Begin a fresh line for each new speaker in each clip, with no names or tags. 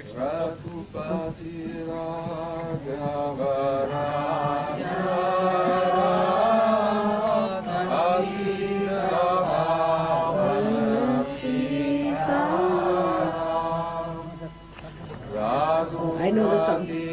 Raghupati Raghava Raja
I know the song.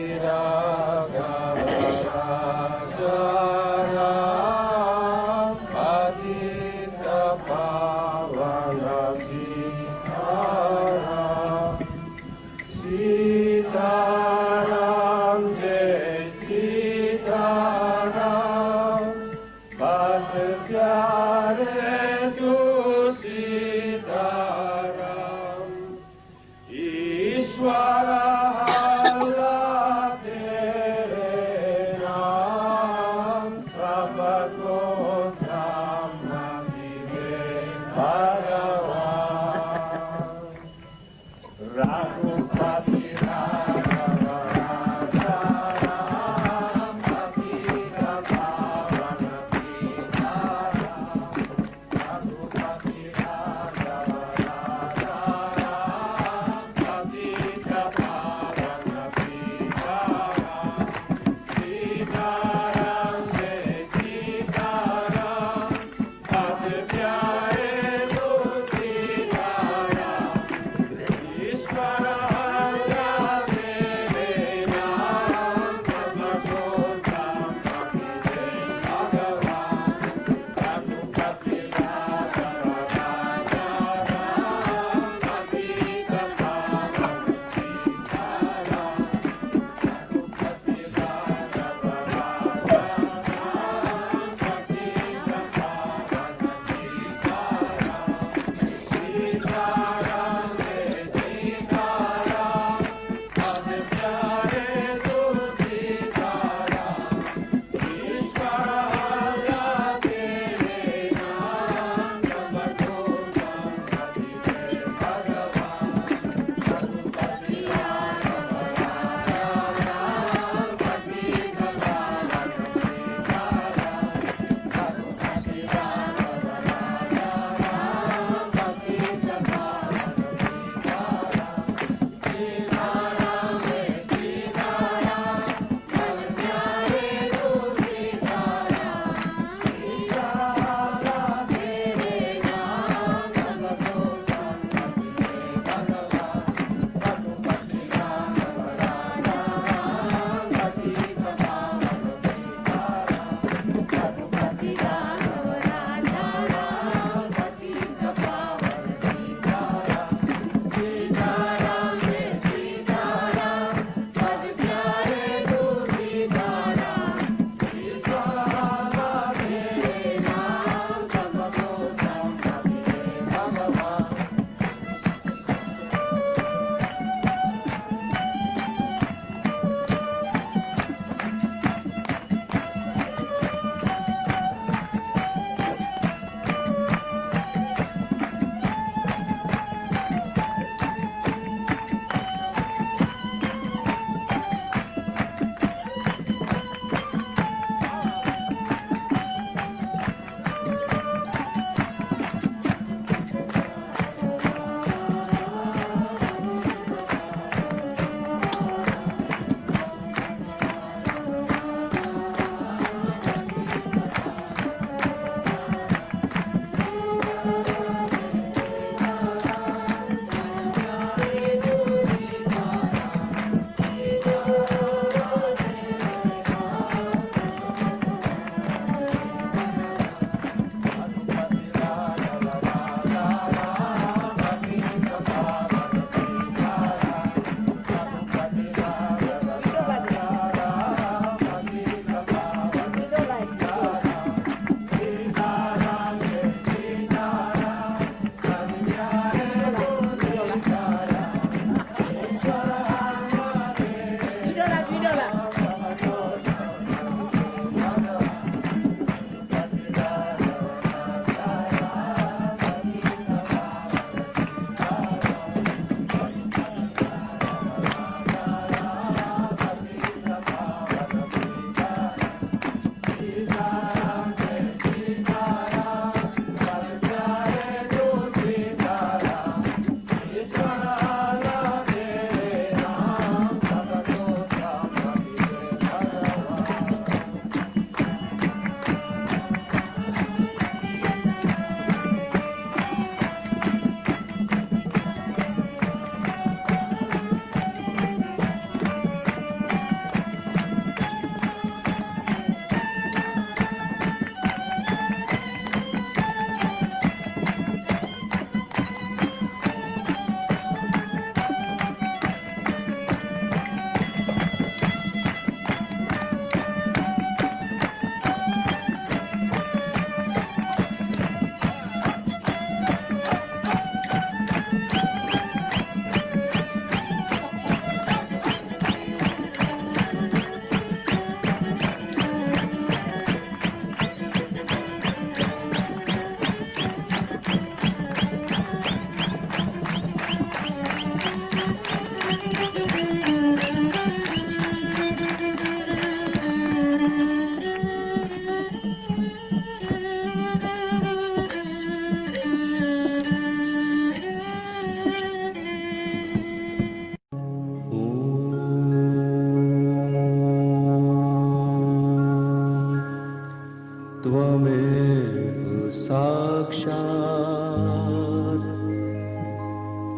साक्षात्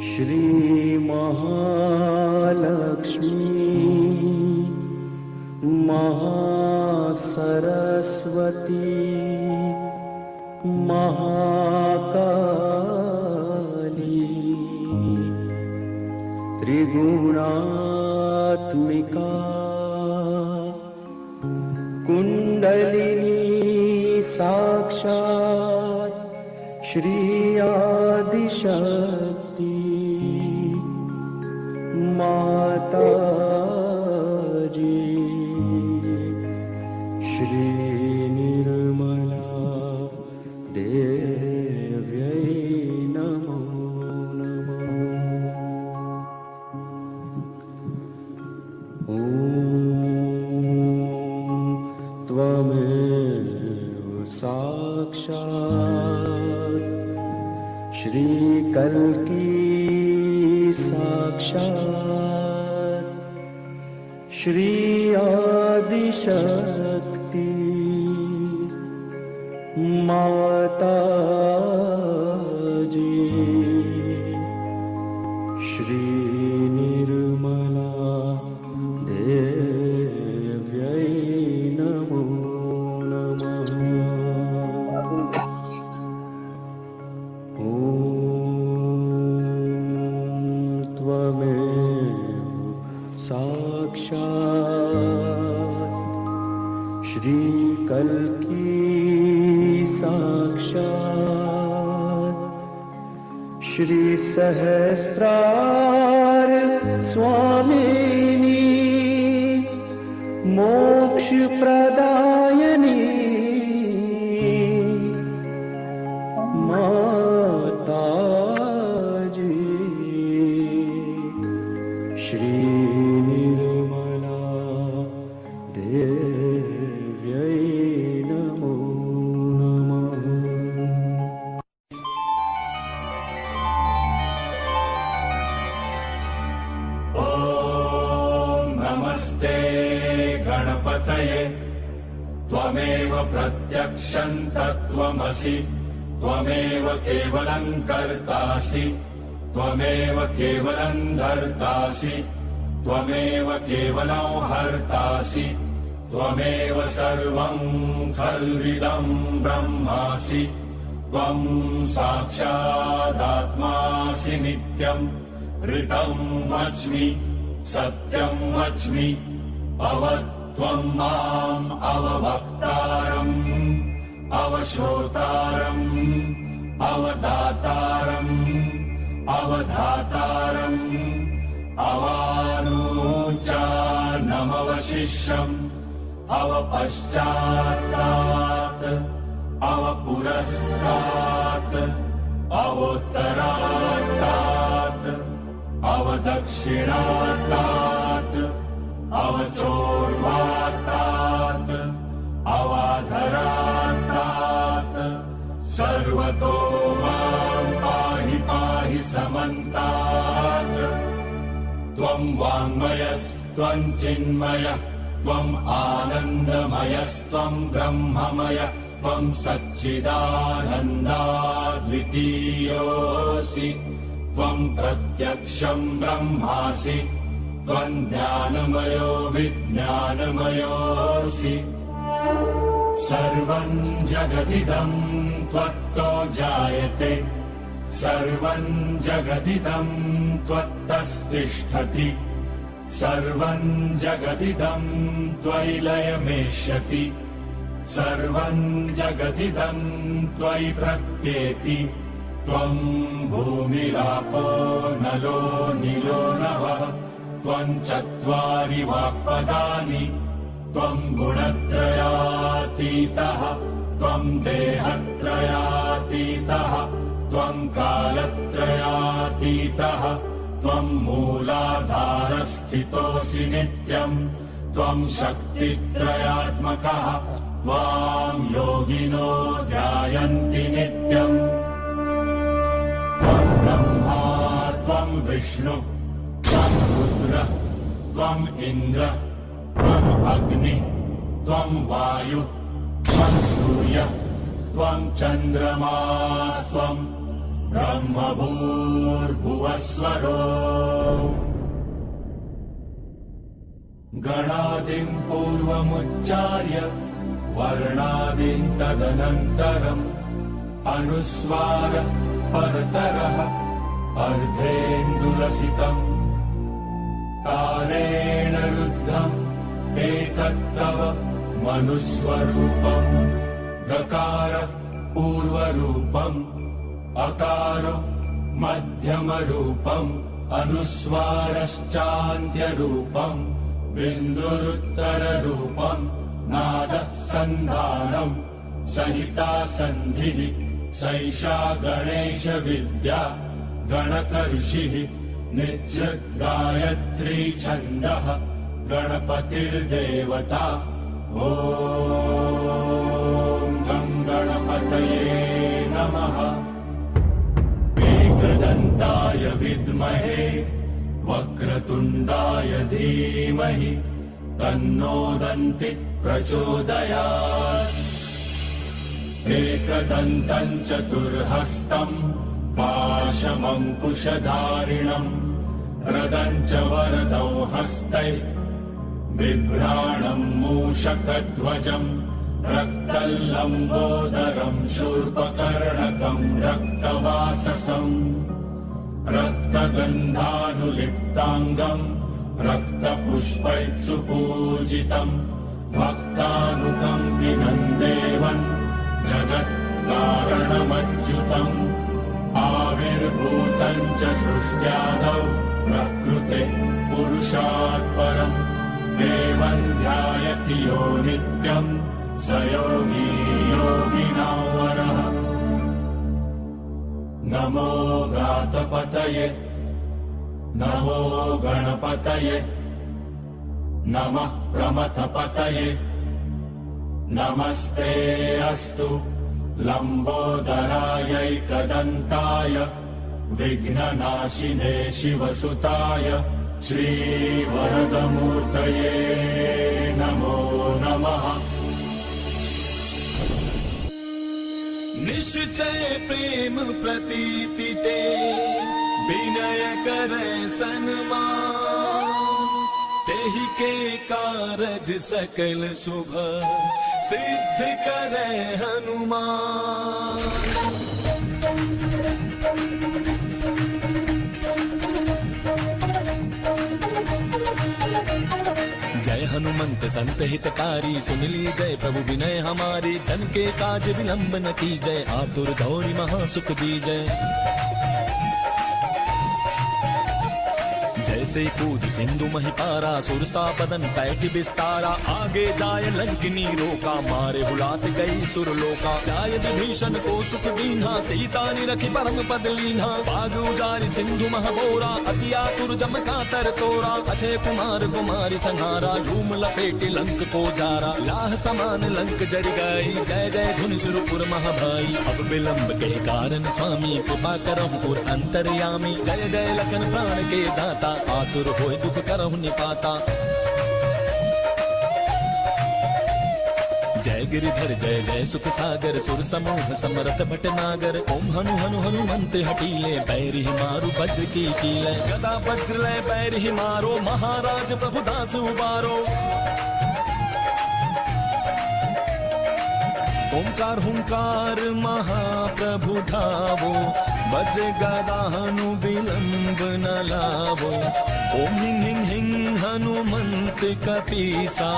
श्री महालक्ष्मी महासरस्वती महाकाली त्रिगुणात्मिका कुंडलिनी साक्षात् श्री आदिशक्ति माताजी श्री निर्मला देव्यै नमो नमः। ॐ त्वमेव साक्षात् श्री कल्की साक्षात् श्री आदिशक्ति माताजी श्री निर्मला देव्यै नमो नमः। ॐ त्वमेव साक्षात् श्री कल्की साक्षात् श्री सहस्रार स्वामिनी मोक्ष प्रदायिनी माताजी श्री निर्मला देव्यै नमो नमः।
ॐ नमस्ते गणपतये त्वमेव प्रत्यक्षं तत्त्वमसि त्वमेव केवलं कर्तासि त्वमेव केवलं धर्तासि त्वमेव केवलं हर्तासि त्वमेव सर्वं खल्विदं ब्रह्मासि त्वं साक्षादात्मासि नित्यं ऋतं वच्मि सत्यं वच्मि अवत्वं माम् अवभक्तारम् अवश्रोतारम् अवदातारम् अवधातारम् अवानूचानमवशिष्यम् अवपश्चात्तात् अवपुरस्तात् अवोत्तरात्तात् अवदक्षिणात्तात् अवचोर्वात्तात् अवाधरात्तात् सर्वतो मां पाहि पाहि समन्तात् त्वं वाङ्मयस्त्वं चिन्मयः त्वम् आनन्दमयस्त्वं ब्रह्ममय त्वं सच्चिदानन्दाद्वितीयोऽसि त्वं प्रत्यक्षं ब्रह्मासि त्वं ज्ञानमयो विज्ञानमयोऽसि सर्वं जगदिदं त्वत्तो जायते सर्वं जगदिदं त्वत्तस्तिष्ठति सर्वं जगदिदं त्वयि लयमेष्यति सर्वं जगदिदं त्वयि प्रत्येति त्वं भूमिरापो नलो नीलो नभः त्वं चत्वारि वाक्पदानि त्वं गुणत्रयातीतः त्वं देहत्रयातीतः त्वं कालत्रयातीतः त्वं मूलाधारस्थितोऽसि नित्यम् त्वं शक्तित्रयात्मकः त्वां योगिनो ध्यायन्ति नित्यम् त्वं ब्रह्मा त्वं विष्णु त्वं रुद्र त्वं इन्द्र त्वं अग्नि त्वं वायु त्वं सूर्य त्वं चन्द्रमास्त्वं ब्रह्मभूर्भुवस्वरो गणादिं पूर्वमुच्चार्य वर्णादिं तदनन्तरम् अनुस्वार परतरः अर्धेन्दुलसितम् तारेण रुद्धम् एतत्तव मनुस्वरूपम् गकार पूर्वरूपम् अकारो मध्यमरूपम् अनुस्वारश्चान्त्यरूपम् बिन्दुरुत्तररूपम् नादः सन्धानम् सहिता सन्धिः सैषा गणेश विद्या गणकऋषिः नित्यगायत्री छन्दः गणपतिर्देवता ॐ गं गणपतये नमः एकदन्ताय विद्महे वक्रतुण्डाय धीमहि तन्नो दन्ति प्रचोदयात् एकदन्तम् चतुर्हस्तम् पाशमङ्कुशधारिणम् रदम् च वरदौ हस्तै बिभ्राणम् मूषकध्वजम् रक्तल्लम्बोदरम् शूर्पकर्णकम् रक्तवाससम् रक्तगन्धानुलिप्ताङ्गम् रक्तपुष्पैः सुपूजितम् भक्तानुकम्पिनम् देवम् जगत्कारणमच्युतम् आविर्भूतम् च सृष्ट्यादौ प्रकृते पुरुषात् परम् देवम् ध्यायति यो नित्यम् स योगी योगिनां वरः नमो गातपतये नमो गणपतये नमः प्रमथपतये नमस्ते अस्तु लम्बोदरायैकदन्ताय विघ्ननाशिने शिवसुताय श्रीवरदमूर्तये नमो नमः
निश्चय प्रेम प्रतीति ते विनय करे सन्मान तेहि के कारज सकल शुभ सिद्ध करे हनुमान जय हनुमंत संत हितकारी सुन ली जय प्रभु विनय हमारे जन के काज विलंब न की जय आतुर गौरी महासुख दी जय जैसे कूद सिंधु महिपारा सुरसा बदन पैठ विस्तारा आगे जाय लंकिनी रोका मारे बुलात गई सुरलोका जाय विभीषण को सुख दीन्हा सीता निरखि परम पद लीन्हा बागु जारि सिंधु महबोरा अति आतुर जम कातर तोरा अक्षय कुमार कुमारी संहारा धूम लपेटी लंक को जारा लाह समान लंक जर गई जय जय धुन सुरपुर महाभाई अब विलंब के कारण स्वामी कृपा करहु पुर अंतर्यामी जय जय लखन प्राण के दाता आतुर होय दुख करहु निपाता जय गिरिधर जय जय सुख सागर सुर समूह समरथ भटनागर ओम हनु हनु हनुमंत हटीले बैरि मारु वज्र की कीले गदा वज्र लय बैरि मारो महाराज प्रभु दास उबारो ओंकार हुंकार महाप्रभु धावो वज्र गदा हनु विलंब न लावो ओम हिंग हिंग हिंग हनुमंत कपीसा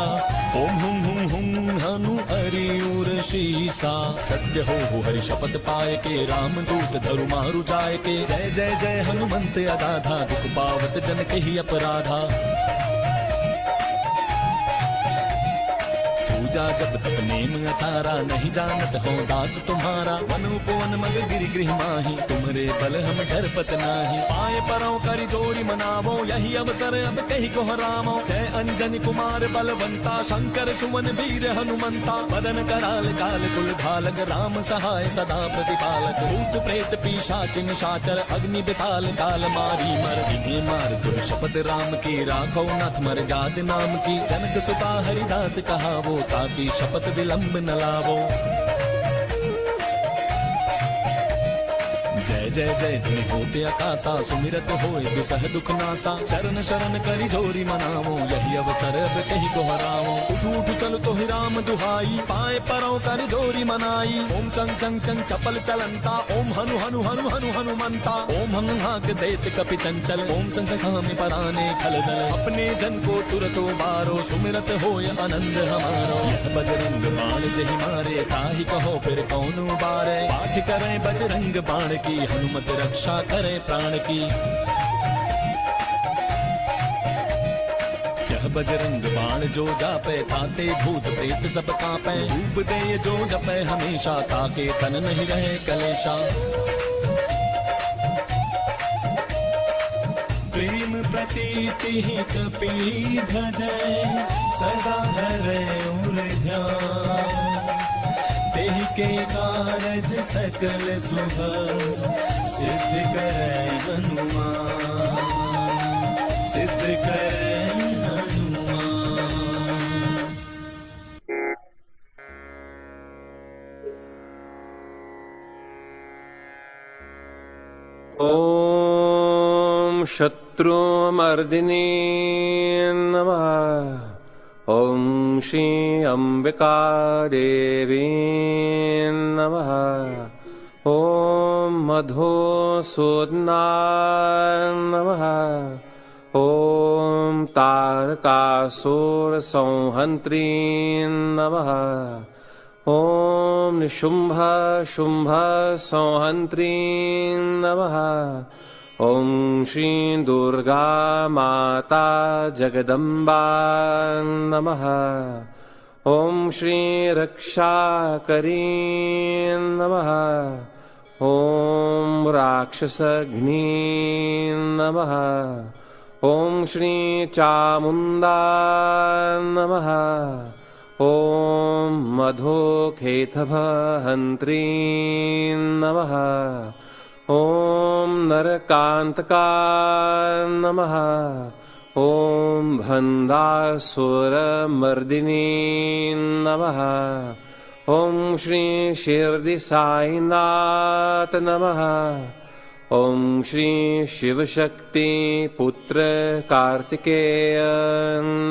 ओम हुं हुं हुं हनु अरियुर शीसा सत्य हो हरि शपथ पाए के राम दूत धरु मारु जाय के जय जय जय हनुमंत अगाधा दुख पावत जन के ही अपराधा पूजा जब तक नेम अचारा नहीं जानत हो दास तुम्हारा वन उपवन मग गिरि गृह माही तुम्हारे बल हम डरपत नाही पाए परों करि जोरी मनावो यही अवसर अब कही कोहरामो जय अंजनी कुमार बलवंता शंकर सुमन वीर हनुमंता मदन कराल काल कुल धालक राम सहाय सदा प्रतिपालक भूत प्रेत पिशाच निशाचर अग्नि बिताल काल मारी मर इन्हें मार तुम शपथ राम की राखो नाथ मर जात नाम की जनक सुता हरिदास कहावो ताकि शपथ विलंब न लावो जय जय जय ध्वनि होते आकाशा, सुमिरत होए दुसह दुख नासा। शरण शरण करि जोरी मनावो, यही अवसर अब कहीं दोहरावो। उठ उठ चल तो ही राम दुहाई, पाए परों कर जोरी मनाई। ओम चंग चंग चंग चपल चलंता, ओम हनु हनु हनु हनु हनुमंता। ओम हंग हाक देत कपि चंचल, ओम संग सामि पराने खल दल। अपने जन को तुरतो बारो, सुमिरत होय आनंद हमारो। यह बजरंग बाण जहि मारे, ताहि कहो फिर कौन उबारे। पाठ करें बजरंग बाण की, हनुमत रक्षा करे प्राण की। यह बजरंग बाण जो जापे, ताते भूत प्रेत सब कांपे। धूप दे जो जपे हमेशा, ताके तन नहीं रहे कलेशा। प्रेम प्रतीति ही कपि भजै, सदा हरे उर ध्यान। तेहि के कारज सकल शुभ, सिद्ध करे हनुमान। सिद्ध करे हनुमान।
ॐ शत्रुमर्दिनी नमः। ॐ श्री अंबिका देवी नमः। ॐ मधुसूदना नमः। ॐ तारकासुर संहन्त्री नमः। ॐ निशुम्भ शुम्भ संहन्त्री नमः। ॐ श्री दुर्गा माता जगदम्बा नमः। ॐ श्री रक्षाकरी नमः। ॐ राक्षसघ्नी नमः। ॐ श्री चामुण्डा नमः। ॐ मधुकेतभहन्त्री नमः। ॐ नरकान्तका नमः। ॐ भन्दासुरमर्दिनी नमः। ॐ श्री शिरडी साईनाथ नमः। ॐ श्री शिवशक्ति पुत्र कार्तिकेय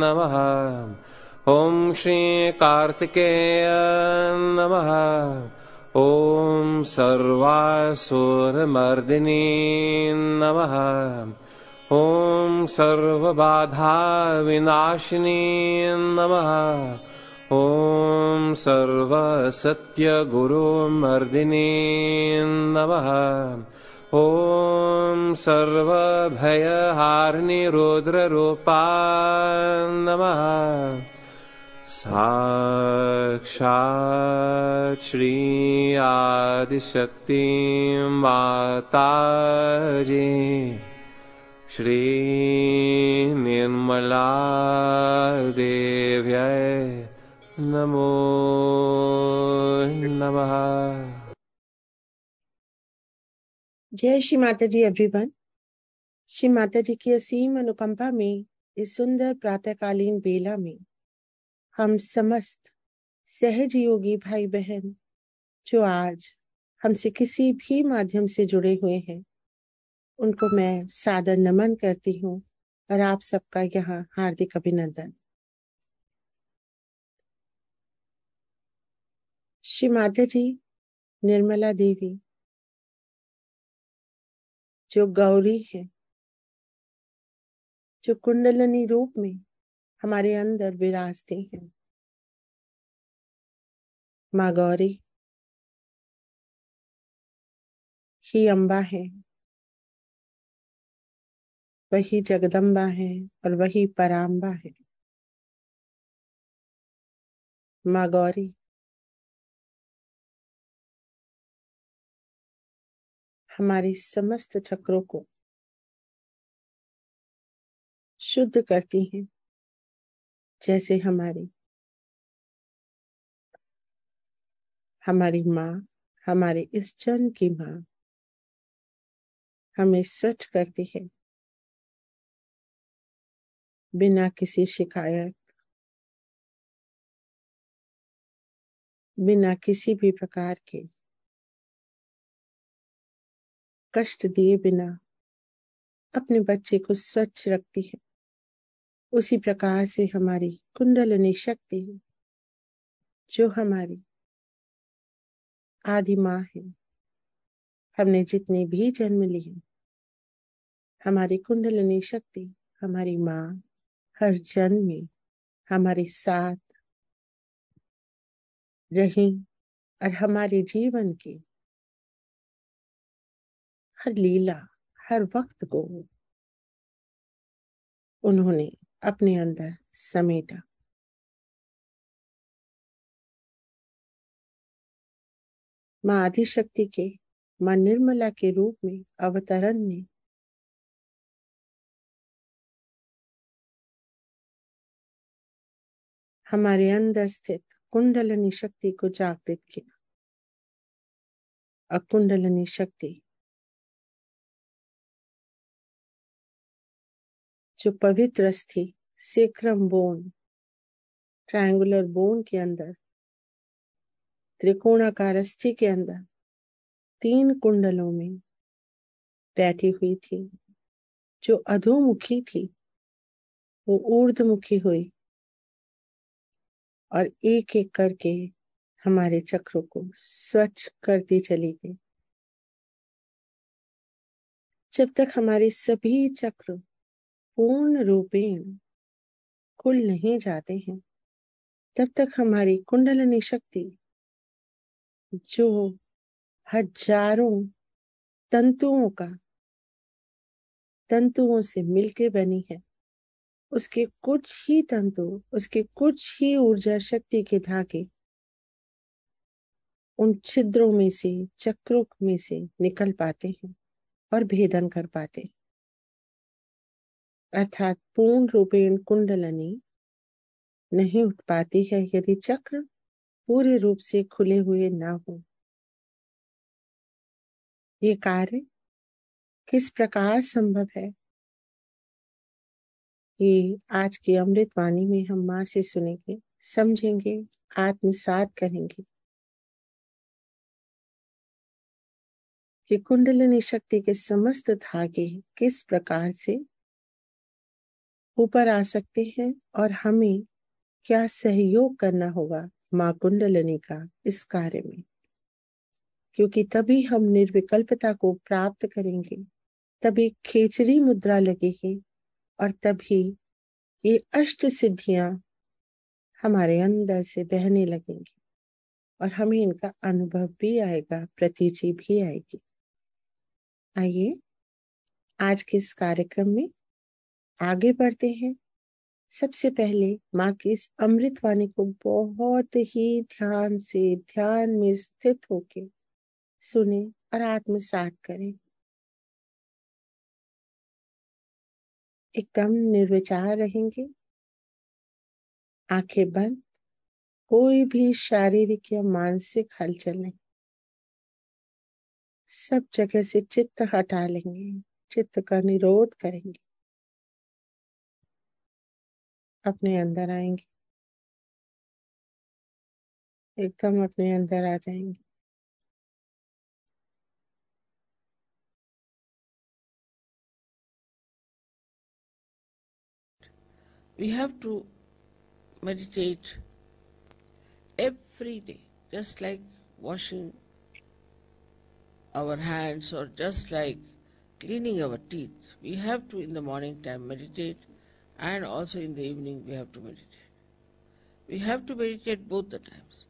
नमः। ॐ श्री कार्तिकेय नमः। ॐ सर्वासुरमर्दिनी नमः। ॐ सर्वबाधा विनाशिनी नमः। ॐ सर्वसत्यगुरुमर्दिनी नमः। ॐ सर्वभयहारिणी रुद्ररूपा नमः। साक्षात् श्री आदिशक्ति माताजी श्री निर्मला देव्यै नमो नमः।
जय श्री माता जी एवरीवन। श्री माता जी की असीम अनुकंपा में इस सुंदर प्रातःकालीन बेला में हम समस्त सहज योगी भाई बहन जो आज हमसे किसी भी माध्यम से जुड़े हुए हैं, उनको मैं सादर नमन करती हूँ और आप सबका यहाँ हार्दिक अभिनंदन। श्री माता जी निर्मला देवी जो गौरी है, जो कुंडलनी रूप में हमारे अंदर विराजती हैं, माँ गौरी ही अम्बा है, वही जगदम्बा है और वही पराम्बा है। माँ गौरी हमारी समस्त चक्रों को शुद्ध करती हैं, जैसे हमारी माँ, हमारे इस जन्म की माँ हमें स्वच्छ करती है, बिना किसी शिकायत, बिना किसी भी प्रकार के कष्ट दिए बिना अपने बच्चे को स्वच्छ रखती है, उसी प्रकार से हमारी कुंडलिनी शक्ति, जो हमारी आदि माँ है, हमने जितने भी जन्म लिए, हमारी कुंडलिनी शक्ति, हमारी माँ हर जन्म में हमारे साथ रही और हमारे जीवन की हर लीला, हर वक्त को उन्होंने अपने अंदर समेटा। माँ आदिशक्ति के, माँ निर्मला के रूप में अवतरण ने हमारे अंदर स्थित कुंडलिनी शक्ति को जागृत किया। और कुंडलिनी शक्ति जो पवित्र अस्थि, सेक्रम बोन, ट्रायंगुलर बोन के अंदर, त्रिकोणाकार अस्थि के अंदर 3 कुंडलों में बैठी हुई थी, जो अधोमुखी थी वो ऊर्ध्वमुखी हुई और एक एक करके हमारे चक्रों को स्वच्छ करती चली गई। जब तक हमारे सभी चक्र पूर्ण रूपेण खुल नहीं जाते हैं, तब तक हमारी कुंडलिनी शक्ति, जो हजारों तंतुओं से मिलके बनी है, उसके कुछ ही तंतु, उसके कुछ ही ऊर्जा शक्ति के धागे उन छिद्रों में से, चक्रों में से निकल पाते हैं और भेदन कर पाते हैं। अर्थात पूर्ण रूपेण कुंडलिनी नहीं उठ पाती है यदि चक्र पूरे रूप से खुले हुए ना हो। ये कार्य किस प्रकार संभव है, ये आज की अमृतवाणी में हम माँ से सुनेंगे, समझेंगे, आत्मसात करेंगे कि कुंडलिनी शक्ति के समस्त धागे किस प्रकार से ऊपर आ सकते हैं और हमें क्या सहयोग करना होगा माँ कुंडलिनी का इस कार्य में, क्योंकि तभी हम निर्विकल्पता को प्राप्त करेंगे, तभी खेचरी मुद्रा लगेगी और तभी ये अष्ट सिद्धियां हमारे अंदर से बहने लगेंगी और हमें इनका अनुभव भी आएगा, प्रतीति भी आएगी। आइए आज के इस कार्यक्रम में आगे बढ़ते हैं। सबसे पहले माँ की इस अमृतवाणी को बहुत ही ध्यान से, ध्यान में स्थित होके सुने और आत्मसात करें। एकदम निर्विचार रहेंगे, आंखें बंद, कोई भी शारीरिक या मानसिक हलचल नहीं। सब जगह से चित्त हटा लेंगे, चित्त का निरोध करेंगे, अपने अंदर आएंगे, एकदम अपने अंदर आ जाएंगे।
We have to meditate every day, just like washing our hands or just like cleaning our teeth. We have to in the morning time meditate, and also in the evening we have to meditate. We have to meditate both the times.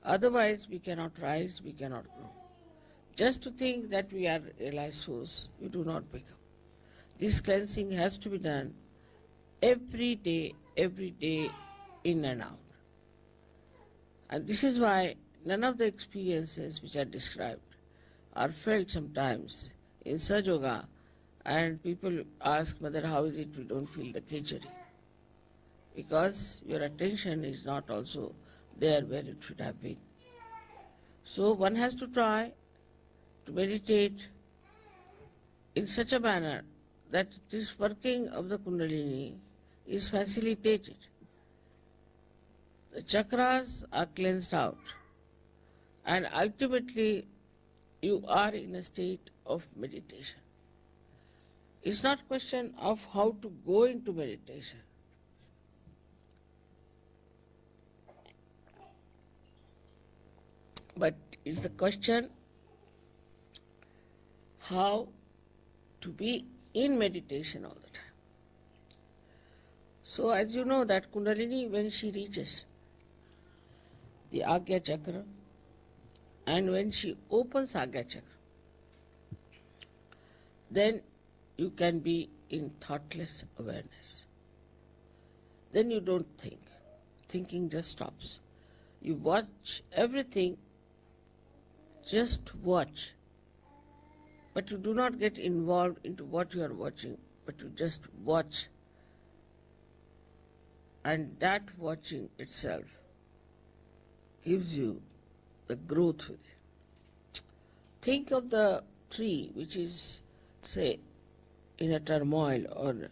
Otherwise we cannot rise, we cannot grow. Just to think that we are realized souls, we do not become. This cleansing has to be done every day, in and out. And this is why none of the experiences which are described are felt sometimes in Sahaja Yoga, and people ask, Mother, how is it we don't feel the khechari? Because your attention is not also there where it should have been. So one has to try to meditate in such a manner that this working of the Kundalini is facilitated. The chakras are cleansed out, and ultimately you are in a state of meditation. It's not a question of how to go into meditation. But it's the question how to be in meditation all the time. So as you know that Kundalini, when she reaches the Agya Chakra and when she opens Agya Chakra, then you can be in thoughtless awareness. Then you don't think. Thinking just stops. You watch everything, just watch. But you do not get involved into what you are watching, but you just watch. And that watching itself gives you the growth with it. Think of the tree which is, say, in a turmoil or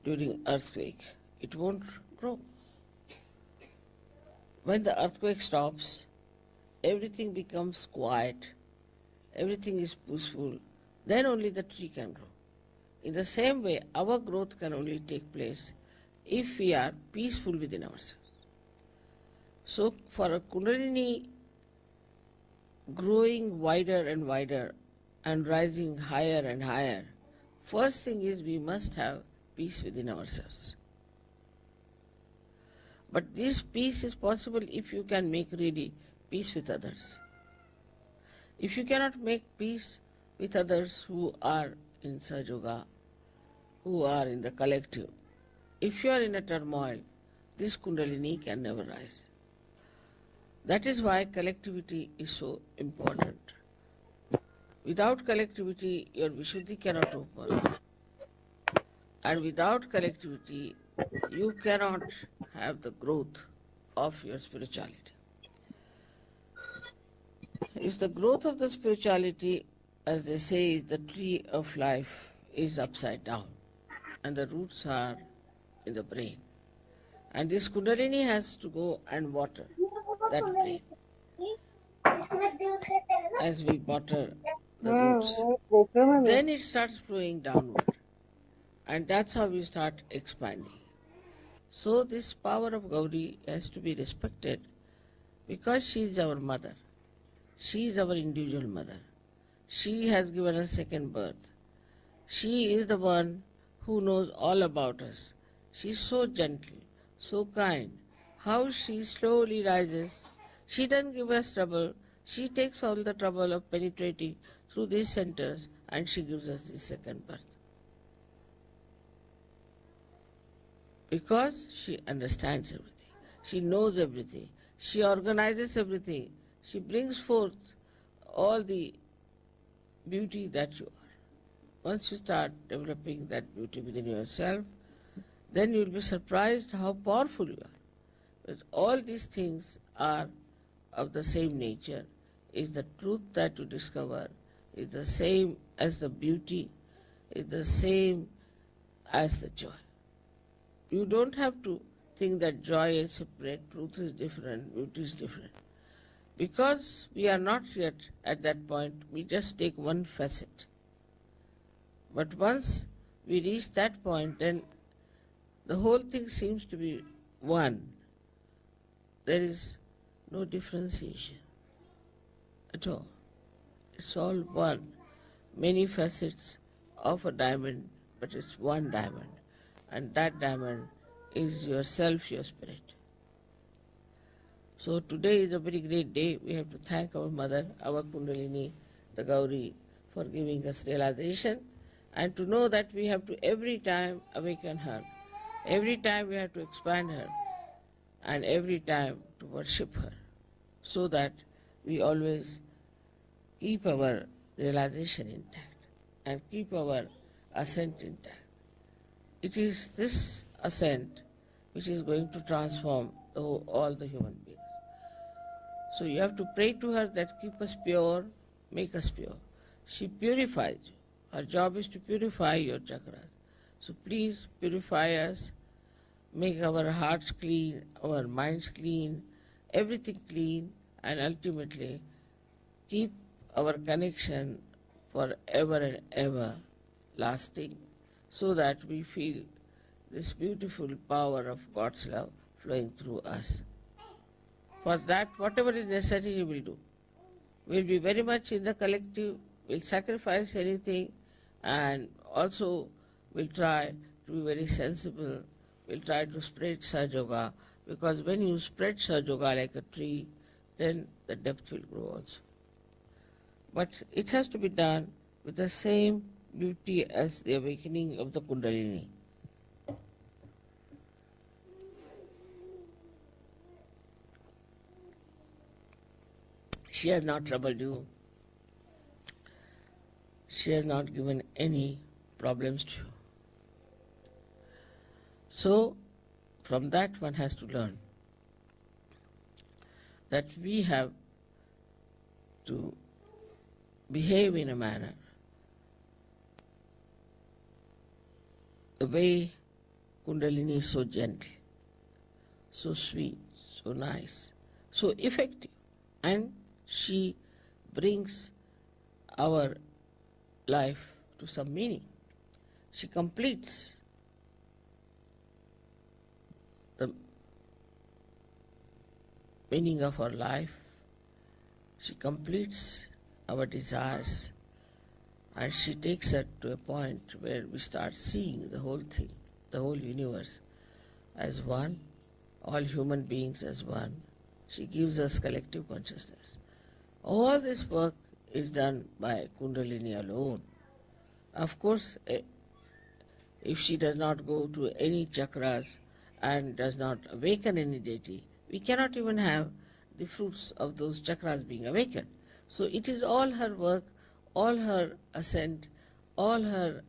during earthquake. It won't grow. When the earthquake stops, everything becomes quiet, everything is peaceful, then only the tree can grow. In the same way, our growth can only take place if we are peaceful within ourselves. So for a Kundalini growing wider and wider and rising higher and higher, first thing is we must have peace within ourselves. But this peace is possible if you can make really peace with others. If you cannot make peace with others who are in Sahaja, who are in the collective, if you are in a turmoil, this Kundalini can never rise. That is why collectivity is so important. Without collectivity, your Vishuddhi cannot open. And without collectivity, you cannot have the growth of your spirituality. If the growth of the spirituality, as they say, the tree of life is upside down and the roots are in the brain. And this Kundalini has to go and water that brain. As we water the roots, then it starts flowing downward. And that's how we start expanding. So this power of Gauri has to be respected because she is our mother. She is our individual mother. She has given us second birth. She is the one who knows all about us. She is so gentle, so kind. How she slowly rises. She doesn't give us trouble. She takes all the trouble of penetrating through these centers and she gives us this second birth. Because she understands everything. She knows everything. She organizes everything. She brings forth all the beauty that you are. Once you start developing that beauty within yourself, then you will be surprised how powerful you are. Because all these things are of the same nature. Is the truth that you discover, is the same as the beauty, is the same as the joy. You don't have to think that joy is separate, truth is different, beauty is different. Because we are not yet at that point, we just take one facet. But once we reach that point, then the whole thing seems to be one. There is no differentiation at all. It's all one. Many facets of a diamond, but it's one diamond. And that diamond is yourself, your spirit. So today is a very great day. We have to thank our mother, our Kundalini, the Gauri, for giving us realization and to know that we have to every time awaken her. Every time we have to expand her and every time to worship her so that we always keep our realization intact and keep our ascent intact. It is this ascent which is going to transform all the human beings. So you have to pray to her that keep us pure, make us pure. She purifies you. Her job is to purify your chakras. So please purify us, make our hearts clean, our minds clean, everything clean, and ultimately keep our connection forever and ever lasting, so that we feel this beautiful power of God's love flowing through us. For that, whatever is necessary, we will do. We'll be very much in the collective, we'll sacrifice anything, and also we'll try to be very sensible. We'll try to spread Sahaja Yoga, because when you spread Sahaja Yoga like a tree, then the depth will grow also. But it has to be done with the same beauty as the awakening of the Kundalini. She has not troubled you. She has not given any problems to you. So, from that one has to learn that we have to behave in a manner the way Kundalini is so gentle, so sweet, so nice, so effective, and she brings our life to some meaning. She completes the meaning of our life. She completes our desires, and she takes us to a point where we start seeing the whole thing, the whole universe as one, all human beings as one. She gives us collective consciousness. All this work is done by Kundalini alone. Of course, if she does not go to any chakras and does not awaken any deity, we cannot even have the fruits of those chakras being awakened. So it is all her work, all her ascent, all her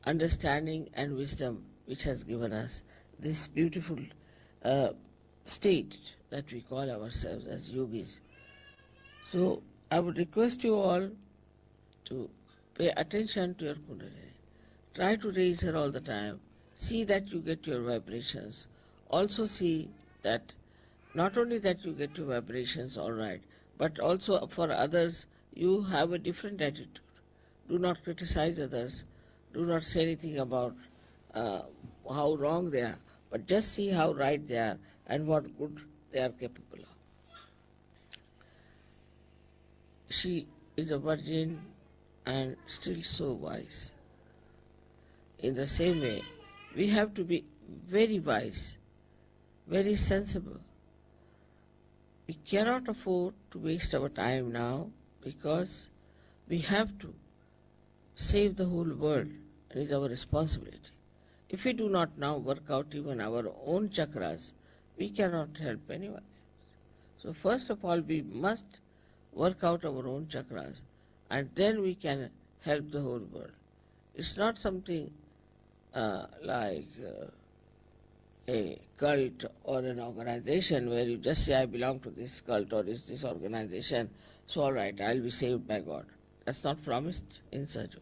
understanding and wisdom which has given us this beautiful state that we call ourselves as yogis. So I would request you all to pay attention to your Kundalini. Try to raise her all the time. See that you get your vibrations. Also see that not only that you get your vibrations all right, but also for others you have a different attitude. Do not criticize others. Do not say anything about how wrong they are, but just see how right they are and what good they are capable of. She is a virgin and still so wise. In the same way, we have to be very wise, very sensible. We cannot afford to waste our time now, because we have to save the whole world, and it is our responsibility. If we do not now work out even our own chakras, we cannot help anyone. So first of all, we must work out our own chakras, and then we can help the whole world. It's not something like a cult or an organization where you just say, I belong to this cult or this organization, so all right, I'll be saved by God. That's not promised in Sahaja Yoga.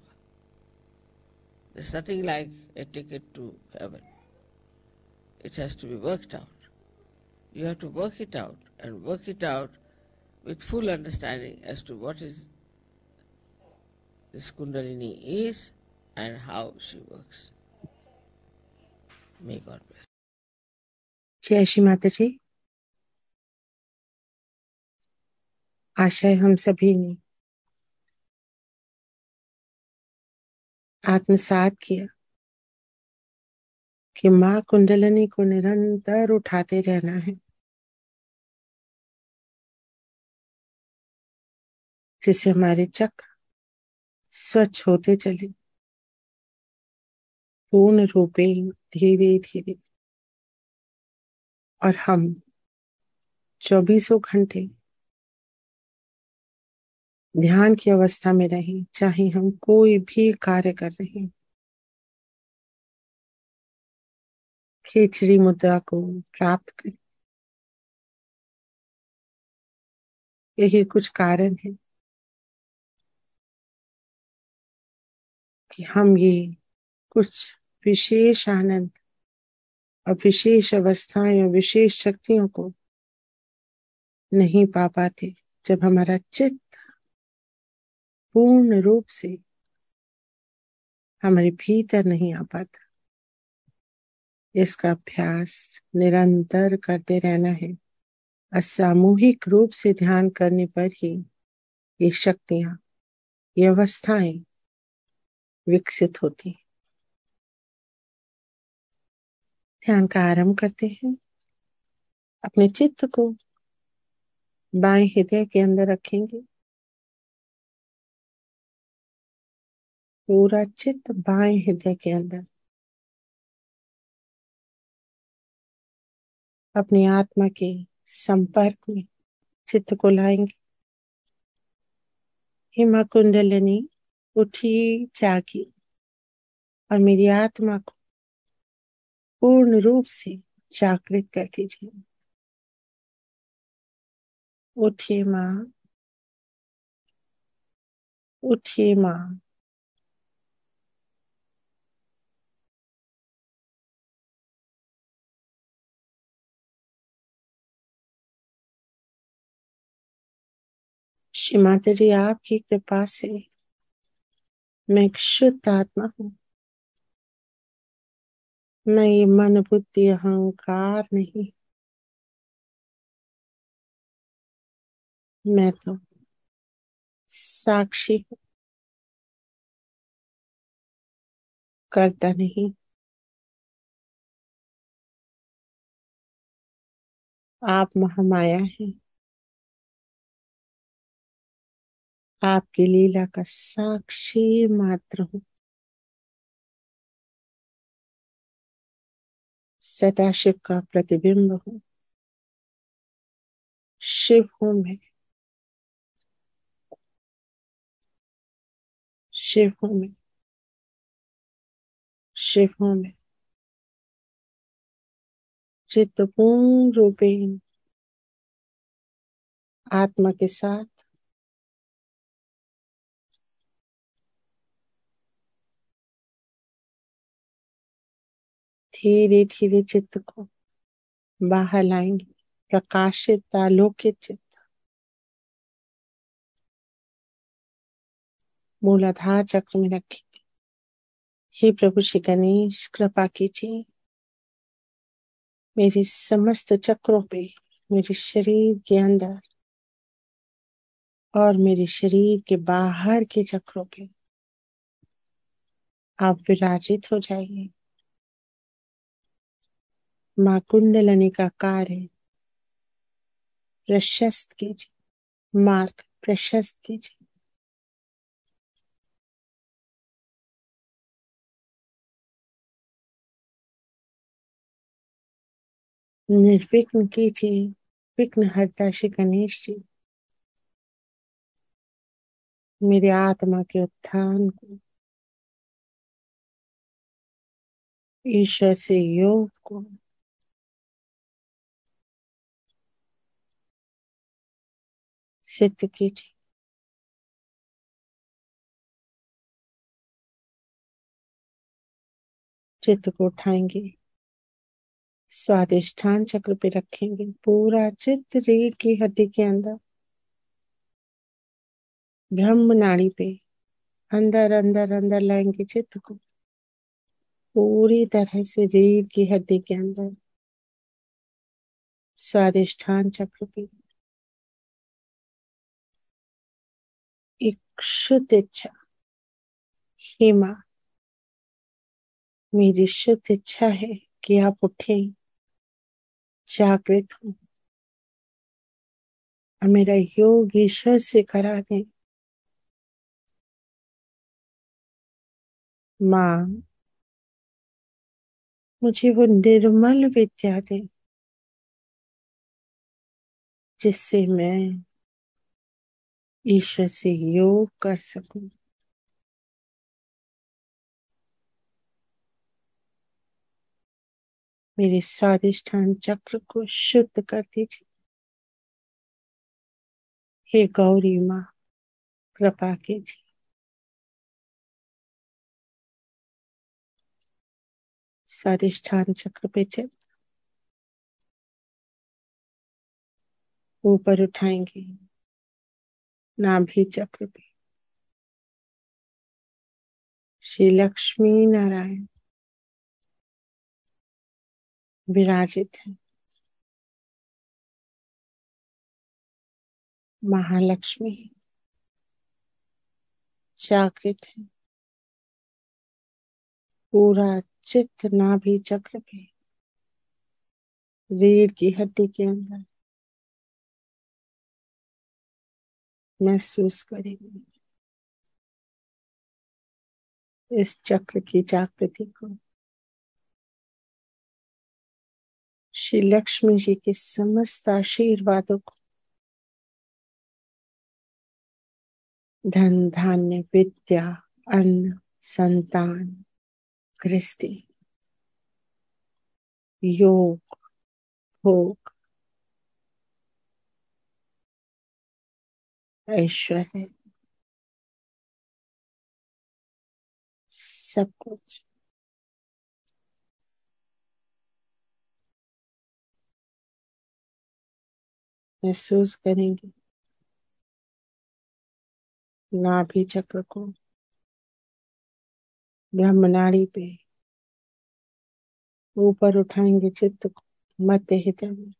There's nothing like a ticket to heaven. It has to be worked out. You have to work it out, and work it out with full understanding as to what is this Kundalini is and how she works. May God bless.
जय श्री माता जी। आशय हम सभी ने आत्मसात किया कि माँ कुंडलिनी को निरंतर उठाते रहना है, जिससे हमारे चक्र स्वच्छ होते चले, पूर्ण रूपेण धीरे धीरे, और हम 24 घंटे ध्यान की अवस्था में रहें, चाहे हम कोई भी कार्य कर रहे हैं। खेचरी मुद्रा को प्राप्त करें। यही कुछ कारण है कि हम ये कुछ विशेष आनंद और विशेष अवस्थाएं और विशेष शक्तियों को नहीं पा पाते, जब हमारा चित्त पूर्ण रूप से हमारे भीतर नहीं आ पाता। इसका अभ्यास निरंतर करते रहना है। असामूहिक रूप से ध्यान करने पर ही ये शक्तियां, ये अवस्थाएं विकसित होती हैं। ध्यान का आरंभ करते हैं। अपने चित्त को बाएं हृदय के अंदर रखेंगे। पूरा चित्त बाएं हृदय के अंदर अपनी आत्मा के संपर्क में चित्त को लाएंगे। हिमा कुंडलिनी उठी, जागी और मेरी आत्मा को पूर्ण रूप से जागृत कर दीजिए। उठिए माँ, उठिए माँ। श्री माता जी, आपकी कृपा से मैं एक शुद्ध आत्मा हूँ। मैं ये मन बुद्धि अहंकार नहीं, मैं तो साक्षी हूँ, करता नहीं। आप महामाया हैं। आपकी लीला का साक्षी मात्र हूँ। सदाशिव का प्रतिबिंब हूँ। शिव हूँ मैं, शिव हूँ मैं, शिव हूँ मैं। चित्त पूर्ण रूपेण आत्मा के साथ धीरे धीरे चित्त को बाहर लाएंगे। प्रकाशित आलोकित चित्त मूलाधार चक्र में रखेंगे। हे प्रभु श्री गणेश, कृपा कीजिए मेरे समस्त चक्रों पे, मेरे शरीर के अंदर और मेरे शरीर के बाहर के चक्रों पे आप विराजित हो जाइए। माँ कुंडलिनी का कार्य प्रशस्त कीजिए, मार्ग प्रशस्त कीजिए। निर्विघ्न कीजिए। विघ्न हरता श्री गणेश जी मेरे आत्मा के उत्थान को, ईश्वर से योग को सिद्ध कीजिए। चित्त को उठाएंगे, स्वादिष्ठान चक्र पे रखेंगे। पूरा चित्त रीढ़ की हड्डी के अंदर ब्रह्म नाड़ी पे अंदर अंदर अंदर लाएंगे चित्त को। पूरी तरह से रीढ़ की हड्डी के अंदर स्वादिष्ठान चक्र पे एक शुद्ध इच्छा। हे माँ, मेरी शुद्ध इच्छा है कि आप उठें, जागृत हो और मेरा योग ईश्वर से करा दें। माँ, मुझे वो निर्मल विद्या दें जिससे मैं ईश्वर से योग कर सकूं। मेरे स्वादिष्ठान चक्र को शुद्ध कर दीजिए। हे गौरी माँ, कृपा कीजिए। स्वादिष्ठान चक्र पे चल ऊपर उठाएंगे। नाभि चक्र पे श्री लक्ष्मी नारायण विराजित है। महालक्ष्मी जागृत है। पूरा चित्त नाभि चक्र पे रीढ़ की हड्डी के अंदर महसूस करेंगे इस चक्र की जागृति को। श्री लक्ष्मी जी के समस्त आशीर्वादों को, धन धान्य विद्या अन्न संतान गृहस्थी योग भोग ऐश्वर्य सब कुछ महसूस करेंगे। नाभि चक्र को ब्रह्मनाड़ी पे ऊपर उठाएंगे, चित्त को मध्य हृदय में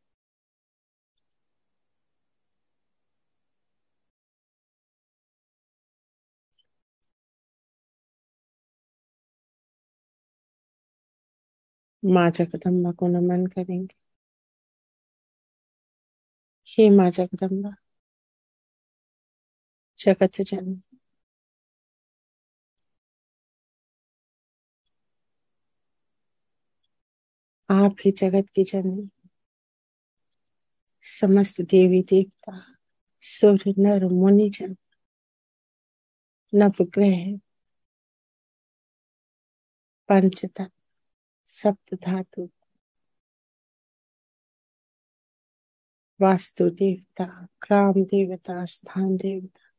माँ जगदम्बा को नमन करेंगे। हे माँ जगदम्बा जगत जननी, आप ही जगत की जननी। समस्त देवी देवता सुर नर मुनि जन नवग्रह पंचतत्व सप्त धातु वास्तु देवता ग्राम देवता स्थान देवता